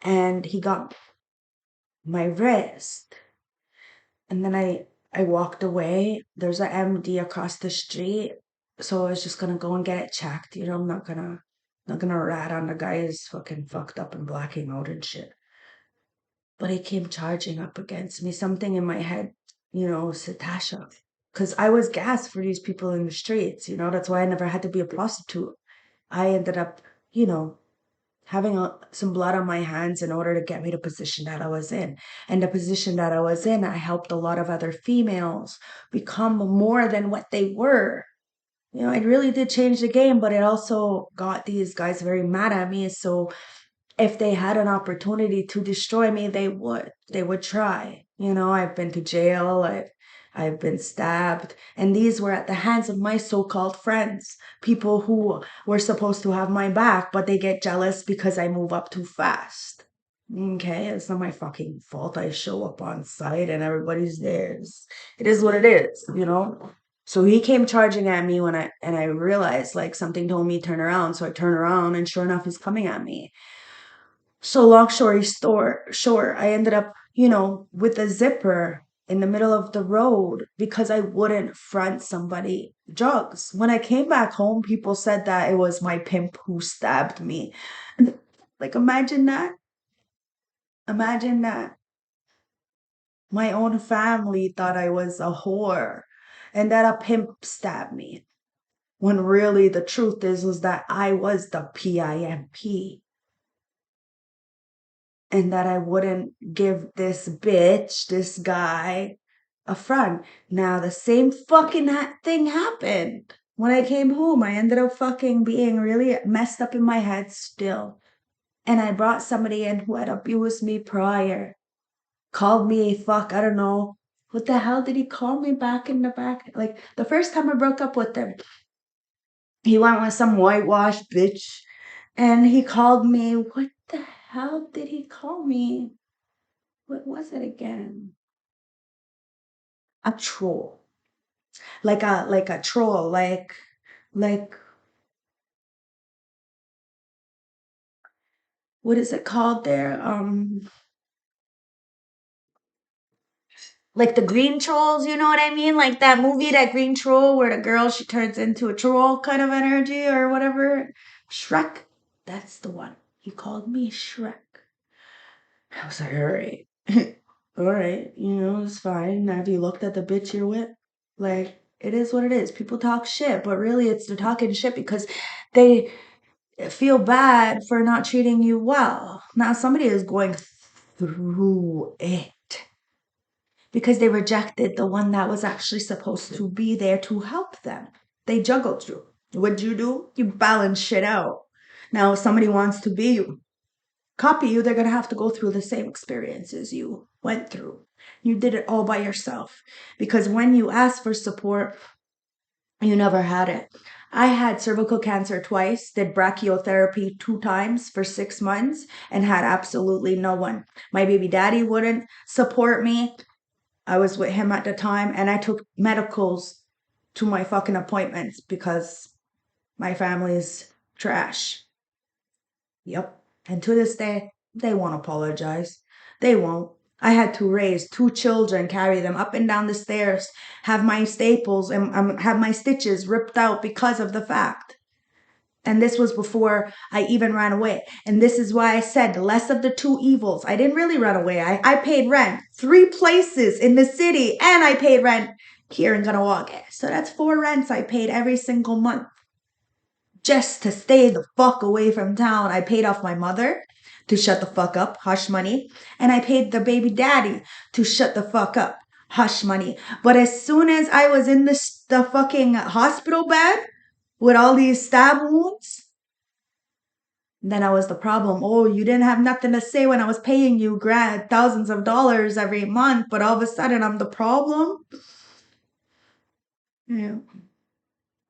And he got my wrist. And then I walked away. There's a MD across the street. So I was just gonna go and get it checked. I'm not gonna rat on the guy who's fucking fucked up and blacking out and shit. But he came charging up against me. Something in my head, said Tasha. Because I was gas for these people in the streets, that's why I never had to be a prostitute. I ended up, having some blood on my hands in order to get me the position that I was in. And the position that I was in, I helped a lot of other females become more than what they were. It really did change the game, but it also got these guys very mad at me. So if they had an opportunity to destroy me, they would. They would try. I've been to jail. I've been stabbed. And these were at the hands of my so-called friends, people who were supposed to have my back, but they get jealous because I move up too fast. Okay, it's not my fucking fault. I show up on site and everybody's there. It is what it is, you know? So he came charging at me when I realized like something told me turn around. So I turn around and sure enough he's coming at me. So long story short, I ended up, with a zipper in the middle of the road because I wouldn't front somebody drugs. When I came back home, people said that it was my pimp who stabbed me. Like imagine that. Imagine that. My own family thought I was a whore and that a pimp stabbed me. When really the truth is was that I was the PIMP. And that I wouldn't give this bitch, this guy, a front. Now, the same fucking thing happened. When I came home, I ended up fucking being really messed up in my head still. And I brought somebody in who had abused me prior, called me a fuck, I don't know. What the hell did he call me back in the back? Like, the first time I broke up with him, he went with some whitewashed bitch. And he called me, what the hell did he call me? What was it again? A troll. Like a troll, like what is it called there? Like the green trolls, you know what I mean? Like that movie, that green troll where the girl she turns into a troll kind of energy or whatever. Shrek. That's the one. He called me Shrek. I was like, all right. All right, it's fine. Have you looked at the bitch you're with? Like, it is what it is. People talk shit, but really it's they're talking shit because they feel bad for not treating you well. Now somebody is going through it because they rejected the one that was actually supposed to be there to help them. They juggled you. What'd you do? You balance shit out. Now, if somebody wants to be you, copy you, they're going to have to go through the same experiences you went through. You did it all by yourself because when you ask for support, you never had it. I had cervical cancer twice, did brachytherapy 2 times for 6 months, and had absolutely no one. My baby daddy wouldn't support me. I was with him at the time, and I took medicals to my fucking appointments because my family's trash. Yep. And to this day, they won't apologize. They won't. I had to raise 2 children, carry them up and down the stairs, have my staples and have my stitches ripped out because of the fact. And this was before I even ran away. And this is why I said less of the two evils. I didn't really run away. I paid rent 3 places in the city and I paid rent here in Ganawage. So that's 4 rents I paid every single month just to stay the fuck away from town. I paid off my mother to shut the fuck up, hush money, and I paid the baby daddy to shut the fuck up, hush money. But as soon as I was in the fucking hospital bed with all these stab wounds, then I was the problem. Oh, you didn't have nothing to say when I was paying you thousands of dollars every month, but all of a sudden I'm the problem. Yeah.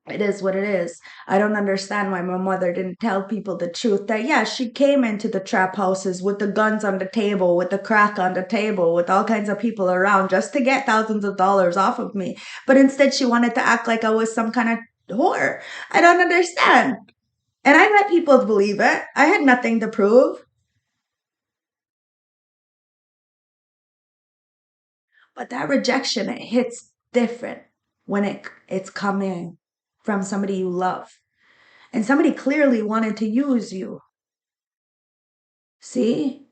It is what it is. I don't understand why my mother didn't tell people the truth that, yeah, she came into the trap houses with the guns on the table, with the crack on the table, with all kinds of people around just to get thousands of dollars off of me. But instead, she wanted to act like I was some kind of whore. I don't understand. And I let people believe it. I had nothing to prove. But that rejection, it hits different when it's coming from somebody you love. And somebody clearly wanted to use you. See?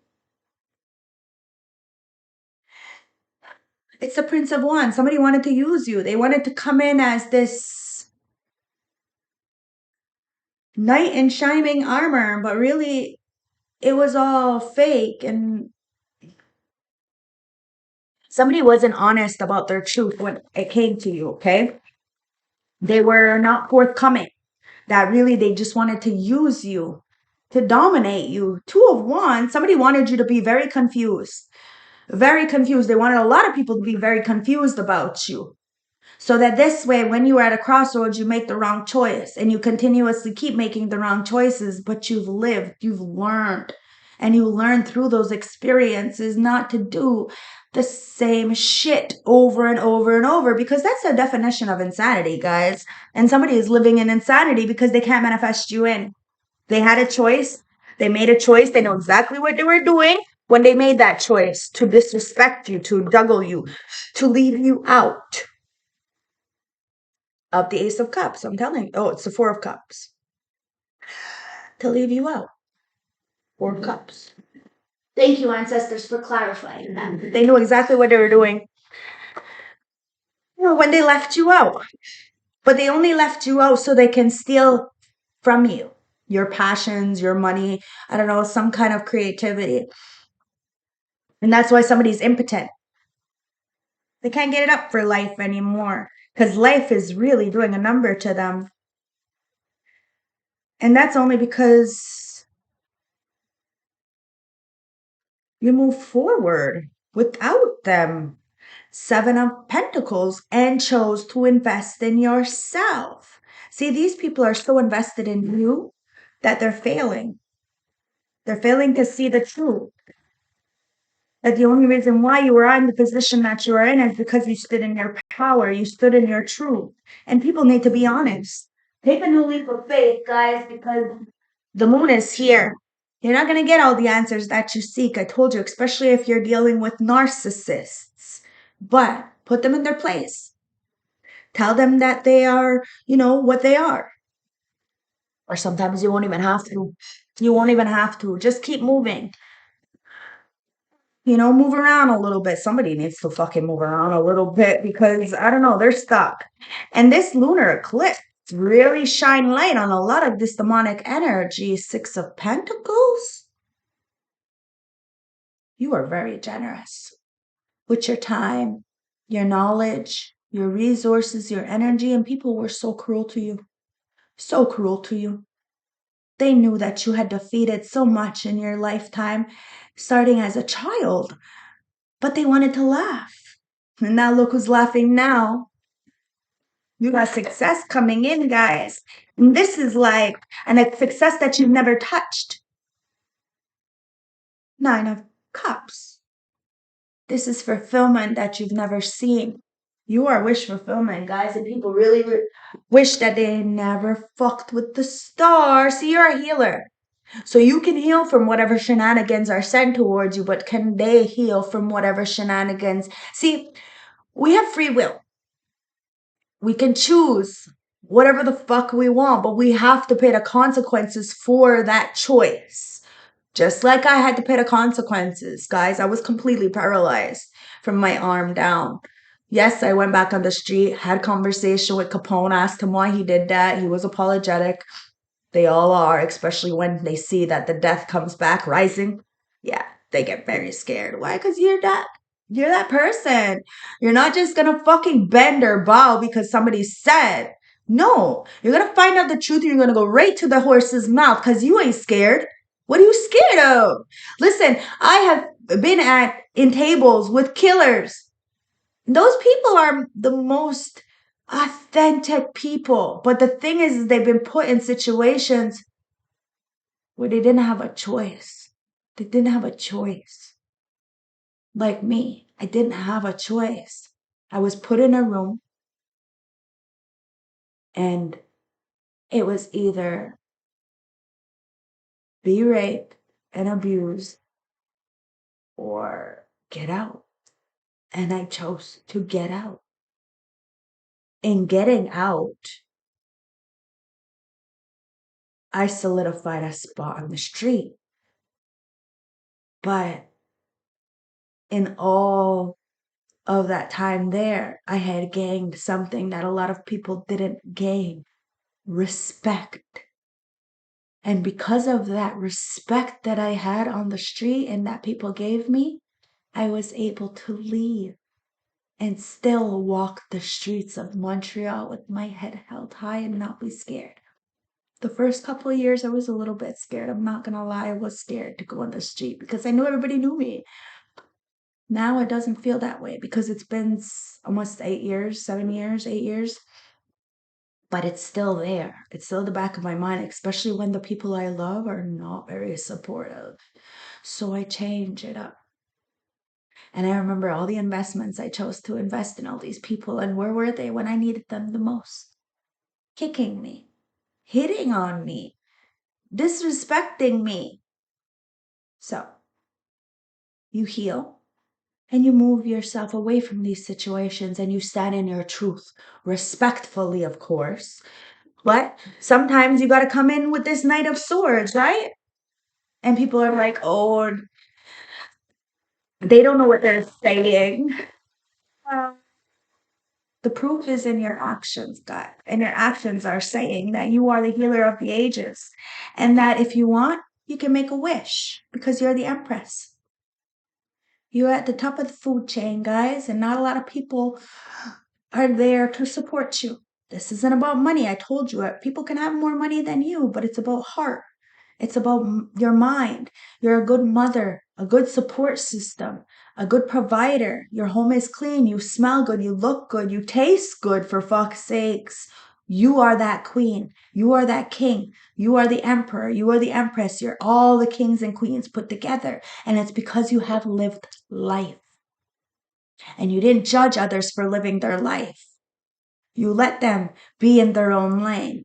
It's the Prince of Wands. Somebody wanted to use you. They wanted to come in as this knight in shining armor, but really it was all fake and somebody wasn't honest about their truth when it came to you, okay? They were not forthcoming. That really they just wanted to use you to dominate you. 2 of Wands, somebody wanted you to be very confused. Very confused. They wanted a lot of people to be very confused about you. So that this way, when you are at a crossroads, you make the wrong choice and you continuously keep making the wrong choices, but you've lived, you've learned, and you learn through those experiences not to do the same shit over and over and over, because that's the definition of insanity, guys. And somebody is living in insanity because they can't manifest you in. They had a choice. They made a choice. They know exactly what they were doing when they made that choice to disrespect you, to juggle you, to leave you out of the Ace of Cups. I'm telling you. Oh, it's the Four of Cups. To leave you out. Four of Cups. Thank you, ancestors, for clarifying that. They knew exactly what they were doing, when they left you out. But they only left you out so they can steal from you your passions, your money, I don't know, some kind of creativity. And that's why somebody's impotent. They can't get it up for life anymore because life is really doing a number to them. And that's only because you move forward without them. Seven of Pentacles, and chose to invest in yourself. See, these people are so invested in you that they're failing. They're failing to see the truth. That the only reason why you are in the position that you are in is because you stood in your power, you stood in your truth. And people need to be honest. Take a new leap of faith, guys, because the moon is here. You're not going to get all the answers that you seek. I told you, especially if you're dealing with narcissists. But put them in their place. Tell them that they are, what they are. Or sometimes you won't even have to. You won't even have to. Just keep moving. Move around a little bit. Somebody needs to fucking move around a little bit because, I don't know, they're stuck. And this lunar eclipse really shine light on a lot of this demonic energy. Six of Pentacles. You are very generous with your time, your knowledge, your resources, your energy, and people were so cruel to you. So cruel to you. They knew that you had defeated so much in your lifetime, starting as a child, but they wanted to laugh. And now look who's laughing now. You got success coming in, guys. And this is like a success that you've never touched. Nine of Cups. This is fulfillment that you've never seen. You are wish fulfillment, guys. And people really wish that they never fucked with the stars. See, you're a healer. So you can heal from whatever shenanigans are sent towards you, but can they heal from whatever shenanigans? See, we have free will. We can choose whatever the fuck we want, but we have to pay the consequences for that choice. Just like I had to pay the consequences, guys. I was completely paralyzed from my arm down. Yes, I went back on the street, had conversation with Capone, asked him why he did that. He was apologetic. They all are, especially when they see that the death comes back rising. Yeah, they get very scared. Why? Because you're that person. You're not just gonna fucking bend or bow because somebody said. No, you're gonna find out the truth and you're gonna go right to the horse's mouth because you ain't scared. What are you scared of? Listen, I have been in tables with killers. Those people are the most authentic people. But the thing is, they've been put in situations where they didn't have a choice. They didn't have a choice. Like me, I didn't have a choice. I was put in a room and it was either be raped and abused or get out. And I chose to get out. In getting out, I solidified a spot on the street. But in all of that time there, I had gained something that a lot of people didn't gain: respect. And because of that respect that I had on the street and that people gave me, I was able to leave and still walk the streets of Montreal with my head held high and not be scared. The first couple of years, I was a little bit scared. I'm not going to lie. I was scared to go on the street because I knew everybody knew me. Now it doesn't feel that way because it's been almost 8 years, 7 years, 8 years, but it's still there. It's still in the back of my mind, especially when the people I love are not very supportive. So I change it up. And I remember all the investments I chose to invest in all these people, and where were they when I needed them the most? Kicking me, hitting on me, disrespecting me. So you heal and you move yourself away from these situations and you stand in your truth, respectfully, of course. But sometimes you got to come in with this Knight of Swords, right? And people are like, oh, they don't know what they're saying. Uh, The proof is in your actions, God. And your actions are saying that you are the healer of the ages. And that if you want, you can make a wish because you're the Empress. You're at the top of the food chain, guys, and not a lot of people are there to support you. This isn't about money. I told you, people can have more money than you, but it's about heart. It's about your mind. You're a good mother, a good support system, a good provider. Your home is clean. You smell good. You look good. You taste good, for fuck's sakes. You are that queen. You are that king. You are the emperor. You are the empress. You're all the kings and queens put together. And it's because you have lived life. And you didn't judge others for living their life. You let them be in their own lane.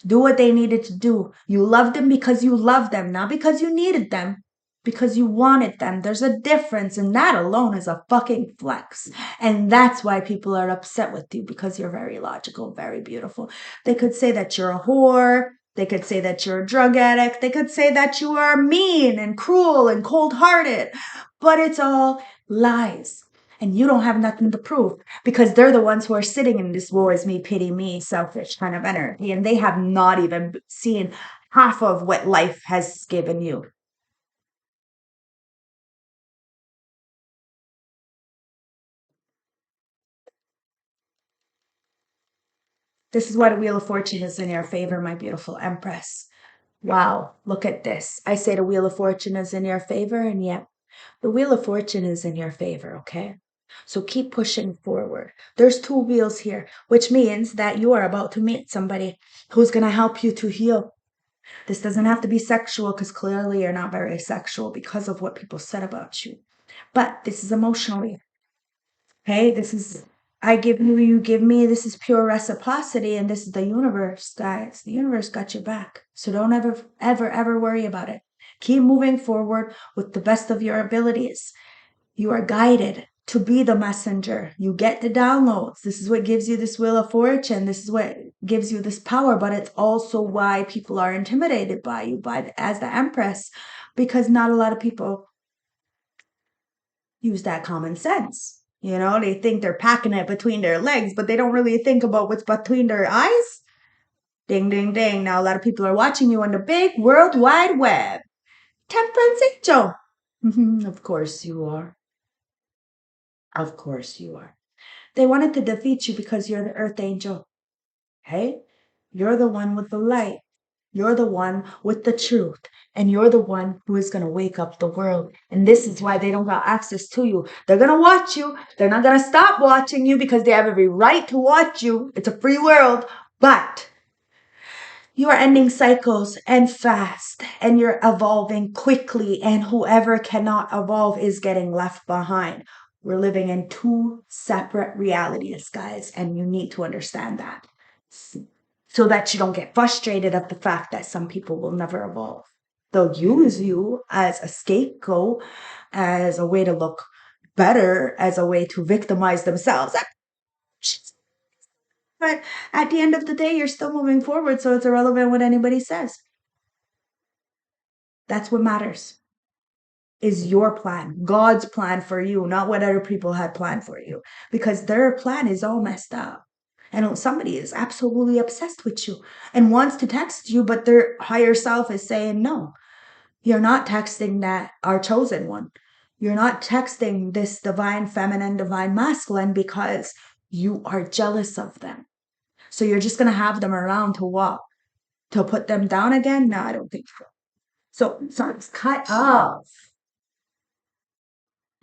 Do what they needed to do. You loved them because you loved them, not because you needed them, because you wanted them. There's a difference, and that alone is a fucking flex. And that's why people are upset with you, because you're very logical, very beautiful. They could say that you're a whore. They could say that you're a drug addict. They could say that you are mean and cruel and cold-hearted, but it's all lies. And you don't have nothing to prove because they're the ones who are sitting in this woe is me, pity me, selfish kind of energy. And they have not even seen half of what life has given you. This is what a Wheel of Fortune is in your favor, my beautiful Empress. Wow, look at this. I say the Wheel of Fortune is in your favor, and yet the Wheel of Fortune is in your favor, okay? So keep pushing forward. There's two wheels here, which means that you are about to meet somebody who's going to help you to heal. This doesn't have to be sexual because clearly you're not very sexual because of what people said about you. But this is emotionally. Okay, this is I give you, you give me. This is pure reciprocity, and this is the universe, guys. The universe got your back. So don't ever, ever, ever worry about it. Keep moving forward with the best of your abilities. You are guided to be the messenger. You get the downloads. This is what gives you this Wheel of Fortune. This is what gives you this power, but it's also why people are intimidated by you as the Empress, because not a lot of people use that common sense. You know, they think they're packing it between their legs, but they don't really think about what's between their eyes. Ding, ding, ding. Now, a lot of people are watching you on the big World Wide Web. Temperance Angel. Of course you are. Of course you are. They wanted to defeat you because you're the Earth Angel. Hey, you're the one with the light. You're the one with the truth. And you're the one who is going to wake up the world. And this is why they don't got access to you. They're going to watch you. They're not going to stop watching you because they have every right to watch you. It's a free world. But you are ending cycles and fast, and you're evolving quickly, and whoever cannot evolve is getting left behind. We're living in two separate realities, guys, and you need to understand that so that you don't get frustrated of the fact that some people will never evolve. They'll use you as a scapegoat, as a way to look better, as a way to victimize themselves. But at the end of the day, you're still moving forward, so it's irrelevant what anybody says. That's what matters. Is your plan, God's plan for you, not what other people had planned for you, because their plan is all messed up. And somebody is absolutely obsessed with you and wants to text you, but their higher self is saying, no, you're not texting that our chosen one. You're not texting this divine feminine, divine masculine because you are jealous of them. So you're just going to have them around to what? To put them down again? No, I don't think so. So it's cut off.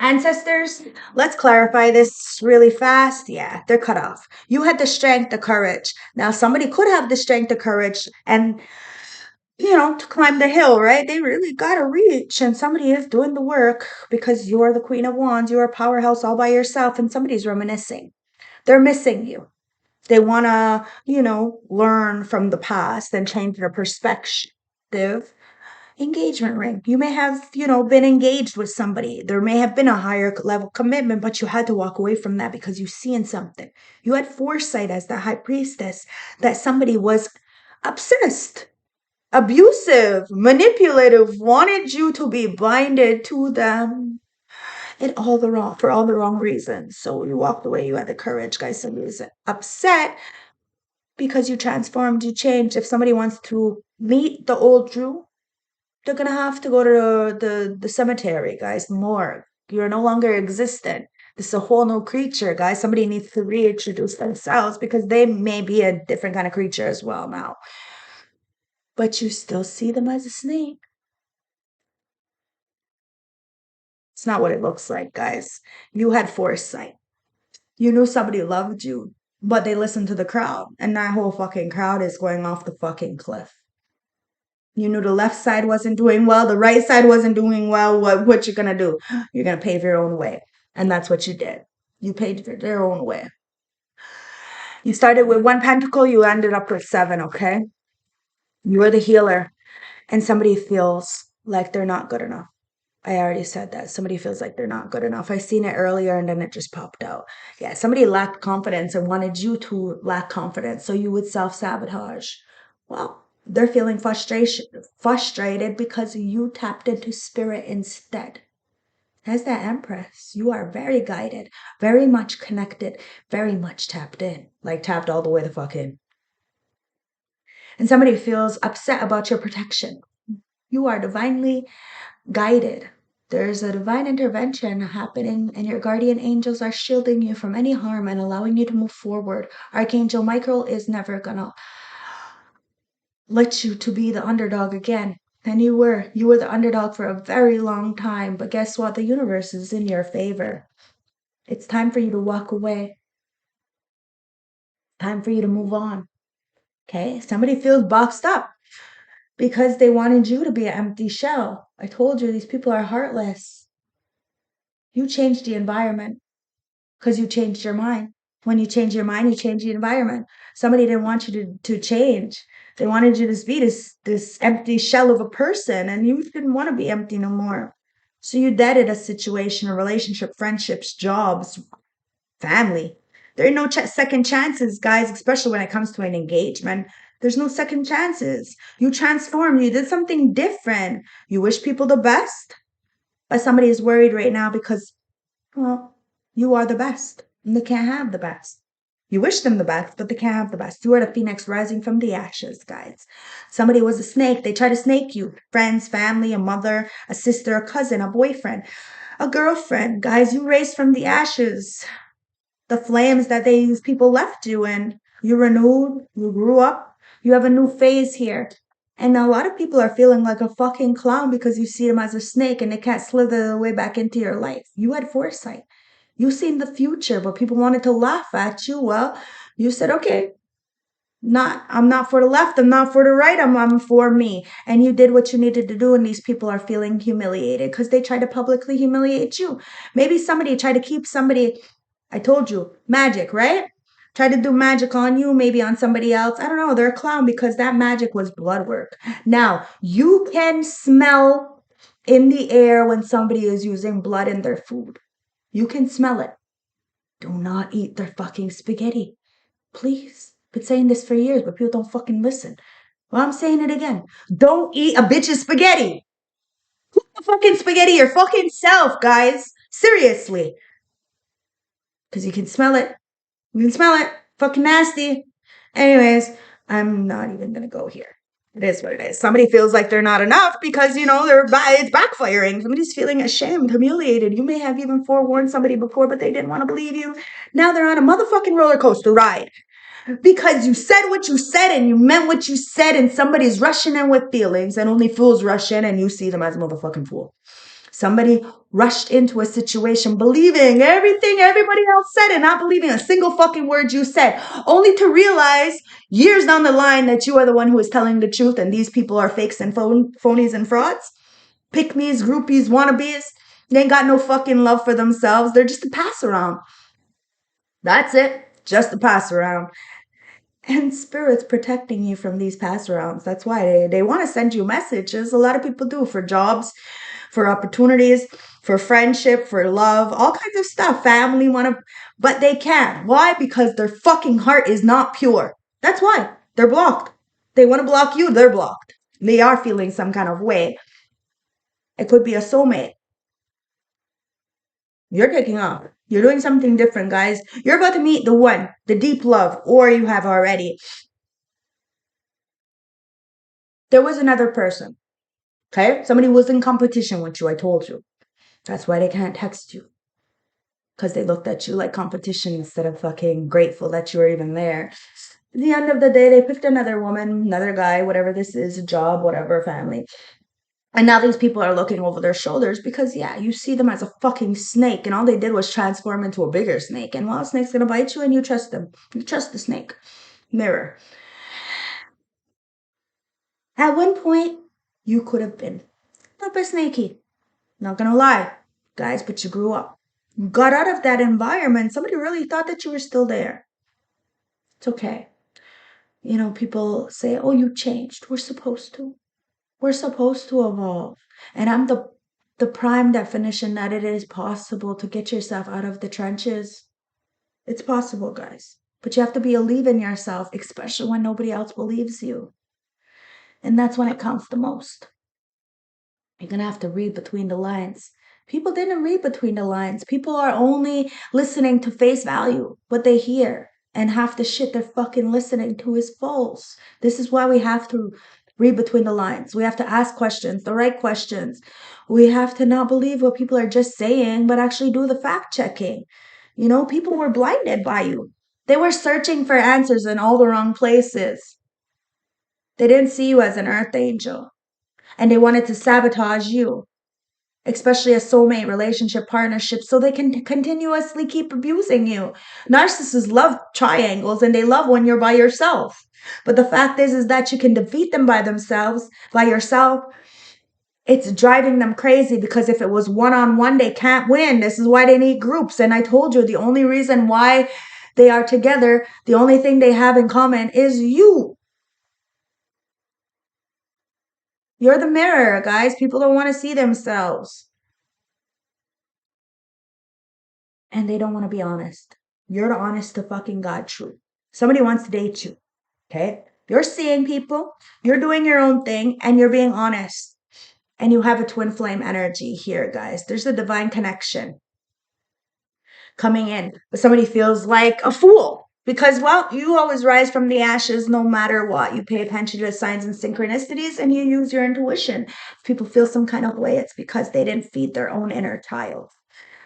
Ancestors, let's clarify this really fast. Yeah, they're cut off. You had the strength, the courage. Now, somebody could have the strength, the courage, and to climb the hill, right? They really got to reach, and somebody is doing the work because you are the Queen of Wands. You are a powerhouse all by yourself, and somebody's reminiscing. They're missing you. They want to, learn from the past and change their perspective. Engagement ring. You may have, been engaged with somebody. There may have been a higher level commitment, but you had to walk away from that because you seen something. You had foresight as the high priestess that somebody was obsessed, abusive, manipulative, wanted you to be blinded to them for all the wrong reasons. So you walked away. You had the courage, guys. Somebody was upset because you transformed, you changed. If somebody wants to meet the old Drew, they're gonna have to go to the cemetery, guys, the morgue. You're no longer existent. This is a whole new creature, guys. Somebody needs to reintroduce themselves because they may be a different kind of creature as well now. But you still see them as a snake. It's not what it looks like, guys. You had foresight. You knew somebody loved you, but they listened to the crowd, and that whole fucking crowd is going off the fucking cliff. You knew the left side wasn't doing well, the right side wasn't doing well. What you gonna do? You're gonna pave your own way. And that's what you did. You paved their own way. You started with one pentacle, you ended up with seven, okay? You are the healer, and somebody feels like they're not good enough. I already said that. Somebody feels like they're not good enough. I seen it earlier and then it just popped out. Yeah, somebody lacked confidence and wanted you to lack confidence, so you would self-sabotage. Well, they're feeling frustrated because you tapped into spirit instead. As that Empress, you are very guided, very much connected, very much tapped in. Like tapped all the way the fuck in. And somebody feels upset about your protection. You are divinely guided. There's a divine intervention happening, and your guardian angels are shielding you from any harm and allowing you to move forward. Archangel Michael is never gonna let you to be the underdog again. And you were the underdog for a very long time, but guess what? The universe is in your favor. It's time for you to walk away. Time for you to move on. Okay? Somebody feels boxed up because they wanted you to be an empty shell. I told you these people are heartless. You changed the environment because you changed your mind. When you change your mind, you change the environment. Somebody didn't want you to change. They wanted you to be this empty shell of a person, and you didn't want to be empty no more. So you deaded a situation, a relationship, friendships, jobs, family. There ain't no second chances, guys, especially when it comes to an engagement. There's no second chances. You transformed. You did something different. You wish people the best, but somebody is worried right now because, well, you are the best, and they can't have the best. You wish them the best, but they can't have the best. You are the phoenix rising from the ashes, guys. Somebody was a snake. They try to snake you. Friends, family, a mother, a sister, a cousin, a boyfriend, a girlfriend. Guys, you raised from the ashes. The flames that these people left you in. You renewed. You grew up. You have a new phase here. And a lot of people are feeling like a fucking clown because you see them as a snake and they can't slither their way back into your life. You had foresight. You seen the future, but people wanted to laugh at you. Well, you said, okay, I'm not for the left, I'm not for the right, I'm for me. And you did what you needed to do, and these people are feeling humiliated because they tried to publicly humiliate you. Maybe somebody tried to keep somebody, I told you, magic, right? Try to do magic on you, maybe on somebody else. I don't know, they're a clown because that magic was blood work. Now, you can smell in the air when somebody is using blood in their food. You can smell it. Do not eat their fucking spaghetti. Please. Been saying this for years, but people don't fucking listen. Well, I'm saying it again. Don't eat a bitch's spaghetti. Cook the fucking spaghetti your fucking self, guys. Seriously. Because you can smell it. You can smell it. Fucking nasty. Anyways, I'm not even going to go here. It is what it is. Somebody feels like they're not enough because, it's backfiring. Somebody's feeling ashamed, humiliated. You may have even forewarned somebody before, but they didn't want to believe you. Now they're on a motherfucking roller coaster ride because you said what you said and you meant what you said, and somebody's rushing in with feelings, and only fools rush in and you see them as a motherfucking fool. Somebody rushed into a situation believing everything everybody else said and not believing a single fucking word you said, only to realize years down the line that you are the one who is telling the truth and these people are fakes and phonies and frauds. Pick-me's, groupies, wannabes. They ain't got no fucking love for themselves. They're just a pass around. That's it. Just a pass around. And spirit's protecting you from these pass arounds. That's why they want to send you messages. A lot of people do, for jobs, for opportunities, for friendship, for love, all kinds of stuff. Family want to, but they can't. Why? Because their fucking heart is not pure. That's why. They're blocked. They want to block you. They're blocked. They are feeling some kind of way. It could be a soulmate. You're taking off. You're doing something different, guys. You're about to meet the one, the deep love, or you have already. There was another person, okay? Somebody was in competition with you, I told you. That's why they can't text you. Because they looked at you like competition instead of fucking grateful that you were even there. At the end of the day, they picked another woman, another guy, whatever this is, a job, whatever, family. And now these people are looking over their shoulders because, yeah, you see them as a fucking snake, and all they did was transform into a bigger snake. And well, a snake's gonna bite you, and you trust them. You trust the snake. Mirror. At one point, you could have been a bit snaky. Not gonna lie, guys, but you grew up. You got out of that environment. Somebody really thought that you were still there. It's okay. You know, people say, oh, you changed. We're supposed to. We're supposed to evolve. And I'm the prime definition that it is possible to get yourself out of the trenches. It's possible, guys. But you have to believe in yourself, especially when nobody else believes you. And that's when it counts the most. You're going to have to read between the lines. People didn't read between the lines. People are only listening to face value, what they hear. And half the shit they're fucking listening to is false. This is why we have to read between the lines. We have to ask questions, the right questions. We have to not believe what people are just saying, but actually do the fact checking. You know, people were blinded by you. They were searching for answers in all the wrong places. They didn't see you as an earth angel. And they wanted to sabotage you, especially a soulmate relationship partnership, so they can continuously keep abusing you. Narcissists love triangles and they love when you're by yourself. But the fact is that you can defeat them by themselves, by yourself. It's driving them crazy because if it was one-on-one, they can't win. This is why they need groups. And I told you the only reason why they are together, the only thing they have in common is you. You're the mirror, guys. People don't want to see themselves. And they don't want to be honest. You're the honest to fucking God truth. Somebody wants to date you, okay? You're seeing people, you're doing your own thing, and you're being honest. And you have a twin flame energy here, guys. There's a divine connection coming in. But somebody feels like a fool because, well, you always rise from the ashes no matter what. You pay attention to the signs and synchronicities and you use your intuition. If people feel some kind of way, it's because they didn't feed their own inner child.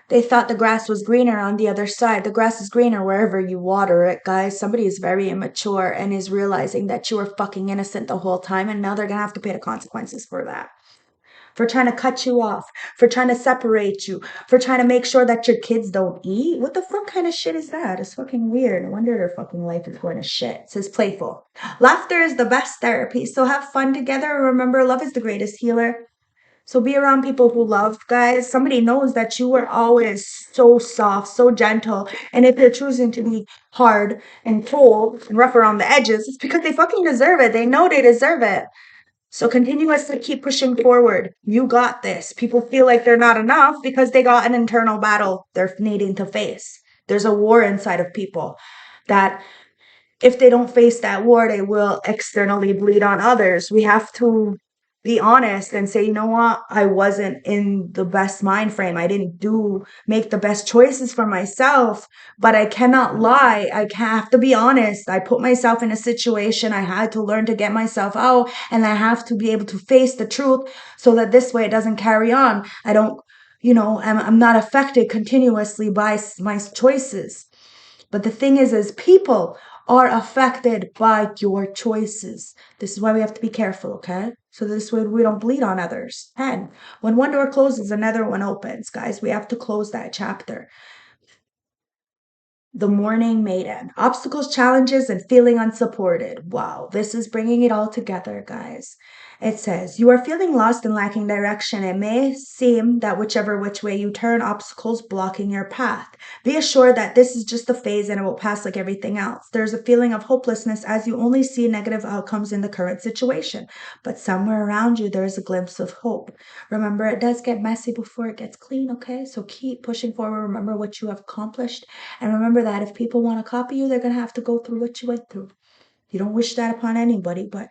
They thought the grass was greener on the other side. The grass is greener wherever you water it, guys. Somebody is very immature and is realizing that you were fucking innocent the whole time, and now they're going to have to pay the consequences for that. For trying to cut you off, for trying to separate you, for trying to make sure that your kids don't eat. What the fuck kind of shit is that? It's fucking weird. No wonder their fucking life is going to shit. It says playful. Laughter is the best therapy, so have fun together. Remember, love is the greatest healer. So be around people who love, guys. Somebody knows that you were always so soft, so gentle. And if they're choosing to be hard and cold and rough around the edges, it's because they fucking deserve it. They know they deserve it. So continuously keep pushing forward. You got this. People feel like they're not enough because they got an internal battle they're needing to face. There's a war inside of people that if they don't face that war, they will externally bleed on others. We have to be honest and say, you know what? I wasn't in the best mind frame. I didn't make the best choices for myself, but I cannot lie. I have to be honest. I put myself in a situation. I had to learn to get myself out, and I have to be able to face the truth so that this way it doesn't carry on. I don't, I'm not affected continuously by my choices. But the thing is people are affected by your choices. This is why we have to be careful, okay? So this way we don't bleed on others. And when one door closes, another one opens. Guys, we have to close that chapter. The Mourning Maiden. Obstacles, challenges, and feeling unsupported. Wow, this is bringing it all together, guys. It says, you are feeling lost and lacking direction. It may seem that which way you turn, obstacles blocking your path. Be assured that this is just a phase and it will pass like everything else. There's a feeling of hopelessness as you only see negative outcomes in the current situation. But somewhere around you, there is a glimpse of hope. Remember, it does get messy before it gets clean, okay? So keep pushing forward. Remember what you have accomplished. And remember that if people want to copy you, they're going to have to go through what you went through. You don't wish that upon anybody, but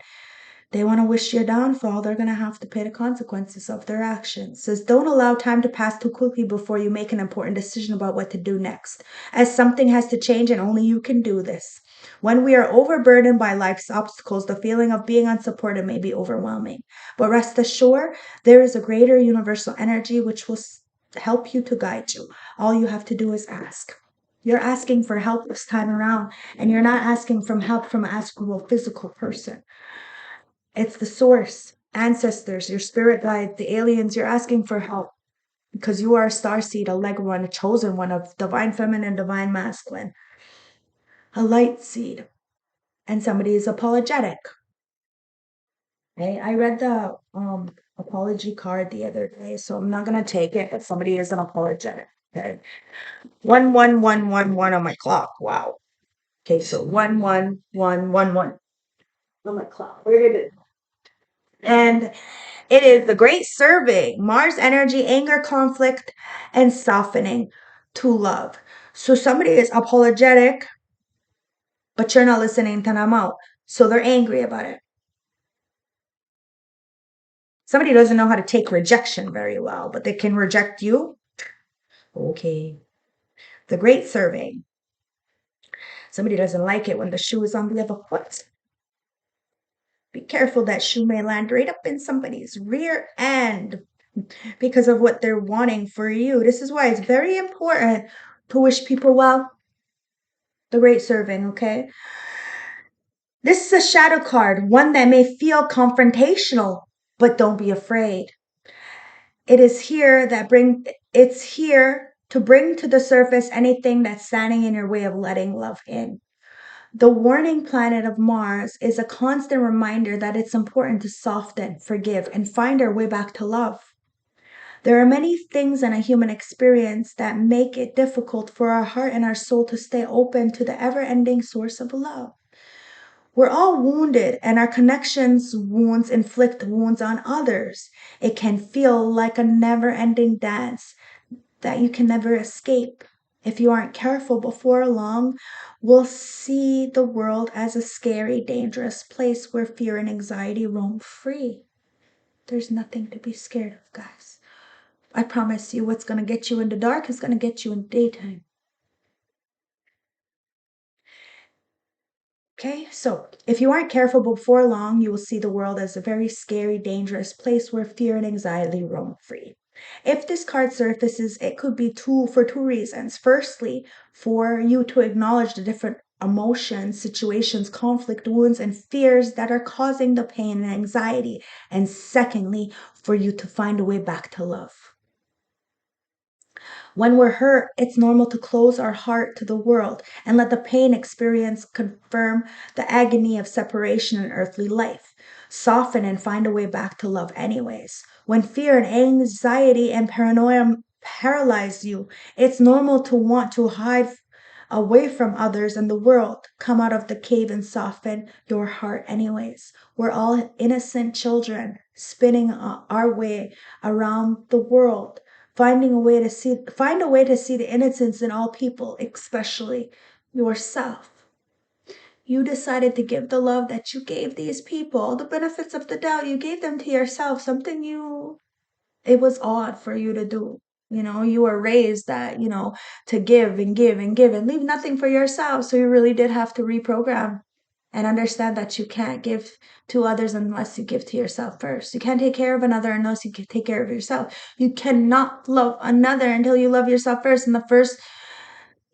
they want to wish your downfall, they're going to have to pay the consequences of their actions. It says, don't allow time to pass too quickly before you make an important decision about what to do next, as something has to change and only you can do this. When we are overburdened by life's obstacles, the feeling of being unsupported may be overwhelming. But rest assured, there is a greater universal energy which will help you to guide you. All you have to do is ask. You're asking for help this time around, and you're not asking for help from an actual physical person. It's the source, ancestors, your spirit guide, the aliens. You're asking for help because you are a star seed, a leg one, a chosen one of divine feminine, divine masculine, a light seed, and somebody is apologetic. Okay, I read the apology card the other day, so I'm not gonna take it if somebody isn't apologetic. Okay, 1111 on my clock. Wow. Okay, so 1111 on my clock. Where did it? And it is the great serving, Mars energy, anger, conflict, and softening to love. So somebody is apologetic, but you're not listening to them out. So they're angry about it. Somebody doesn't know how to take rejection very well, but they can reject you. Okay. The great serving. Somebody doesn't like it when the shoe is on the other foot. Be careful, that shoe may land right up in somebody's rear end because of what they're wanting for you. This is why it's very important to wish people well. The great serving, okay? This is a shadow card, one that may feel confrontational, but don't be afraid. It's here to bring to the surface anything that's standing in your way of letting love in. The warning planet of Mars is a constant reminder that it's important to soften, forgive, and find our way back to love. There are many things in a human experience that make it difficult for our heart and our soul to stay open to the ever-ending source of love. We're all wounded, and our connections wounds inflict wounds on others. It can feel like a never-ending dance that you can never escape. If you aren't careful, before long, we'll see the world as a scary, dangerous place where fear and anxiety roam free. There's nothing to be scared of, guys. I promise you, what's going to get you in the dark is going to get you in daytime. Okay, so if you aren't careful, before long, you will see the world as a very scary, dangerous place where fear and anxiety roam free. If this card surfaces, it could be for two reasons. Firstly, for you to acknowledge the different emotions, situations, conflict, wounds, and fears that are causing the pain and anxiety. And secondly, for you to find a way back to love. When we're hurt, it's normal to close our heart to the world and let the pain experience confirm the agony of separation in earthly life. Soften and find a way back to love anyways. When fear and anxiety and paranoia paralyze you, it's normal to want to hide away from others and the world. Come out of the cave and soften your heart anyways. We're all innocent children spinning our way around the world, find a way to see the innocence in all people, especially yourself. You decided to give the love that you gave these people, the benefits of the doubt. You gave them to yourself, it was odd for you to do. You were raised that, to give and give and give and leave nothing for yourself. So you really did have to reprogram and understand that you can't give to others unless you give to yourself first. You can't take care of another unless you can take care of yourself. You cannot love another until you love yourself first. And the first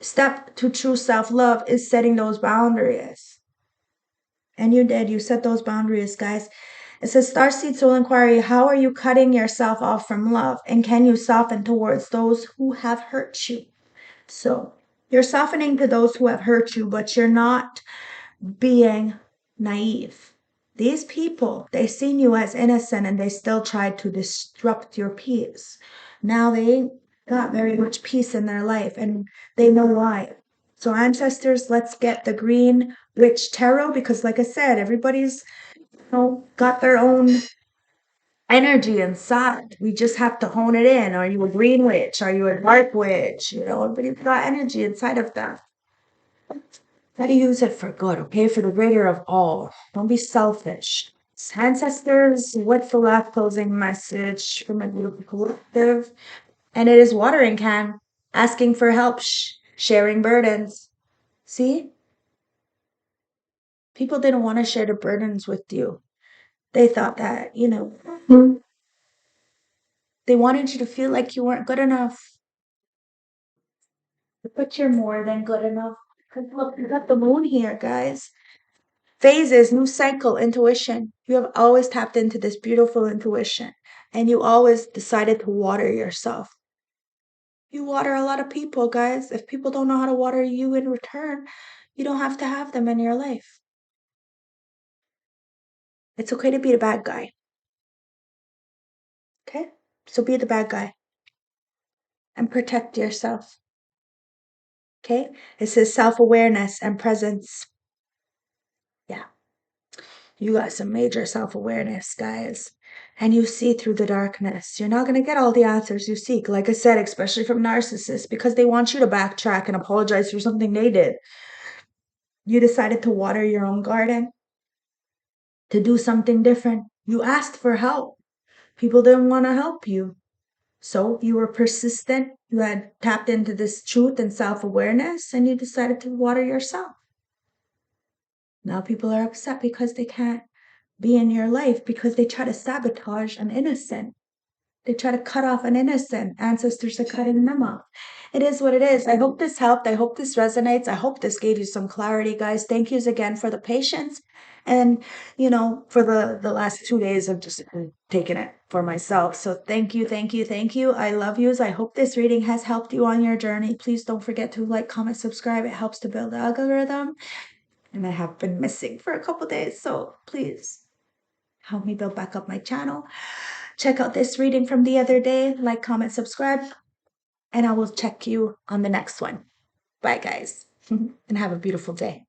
Step to true self-love is setting those boundaries. And you did. You set those boundaries, guys. It says, Starseed Soul Inquiry, how are you cutting yourself off from love? And can you soften towards those who have hurt you? So you're softening to those who have hurt you, but you're not being naive. These people, they seen you as innocent and they still tried to disrupt your peace. Now they got very much peace in their life and they know why. So ancestors, let's get the Green Witch Tarot, because like I said, everybody's got their own energy inside. We just have to hone it in. Are you a green witch? Are you a dark witch? Everybody's got energy inside of them. Gotta use it for good, okay? For the greater of all. Don't be selfish. Ancestors, what's the last closing message from my beautiful collective? And it is watering can, asking for help, sharing burdens. See? People didn't want to share the burdens with you. They thought that, they wanted you to feel like you weren't good enough. But you're more than good enough. Because look, you got the moon here, guys. Phases, new cycle, intuition. You have always tapped into this beautiful intuition. And you always decided to water yourself. You water a lot of people, guys. If people don't know how to water you in return, you don't have to have them in your life. It's okay to be the bad guy. Okay? So be the bad guy. And protect yourself. Okay? It says self-awareness and presence. Yeah. You got some major self-awareness, guys. And you see through the darkness. You're not going to get all the answers you seek. Like I said, especially from narcissists, because they want you to backtrack and apologize for something they did. You decided to water your own garden, to do something different. You asked for help. People didn't want to help you. So you were persistent. You had tapped into this truth and self-awareness, and you decided to water yourself. Now people are upset because they can't be in your life, because they try to sabotage an innocent. They try to cut off an innocent. Ancestors are cutting them off. It is what it is. I hope this helped. I hope this resonates. I hope this gave you some clarity, guys. Thank yous again for the patience. And, for the last 2 days, I've just been taking it for myself. So thank you, thank you, thank you. I love yous. I hope this reading has helped you on your journey. Please don't forget to like, comment, subscribe. It helps to build the algorithm. And I have been missing for a couple days. So please help me build back up my channel. Check out this reading from the other day. Like, comment, subscribe, and I will check you on the next one. Bye, guys, and have a beautiful day.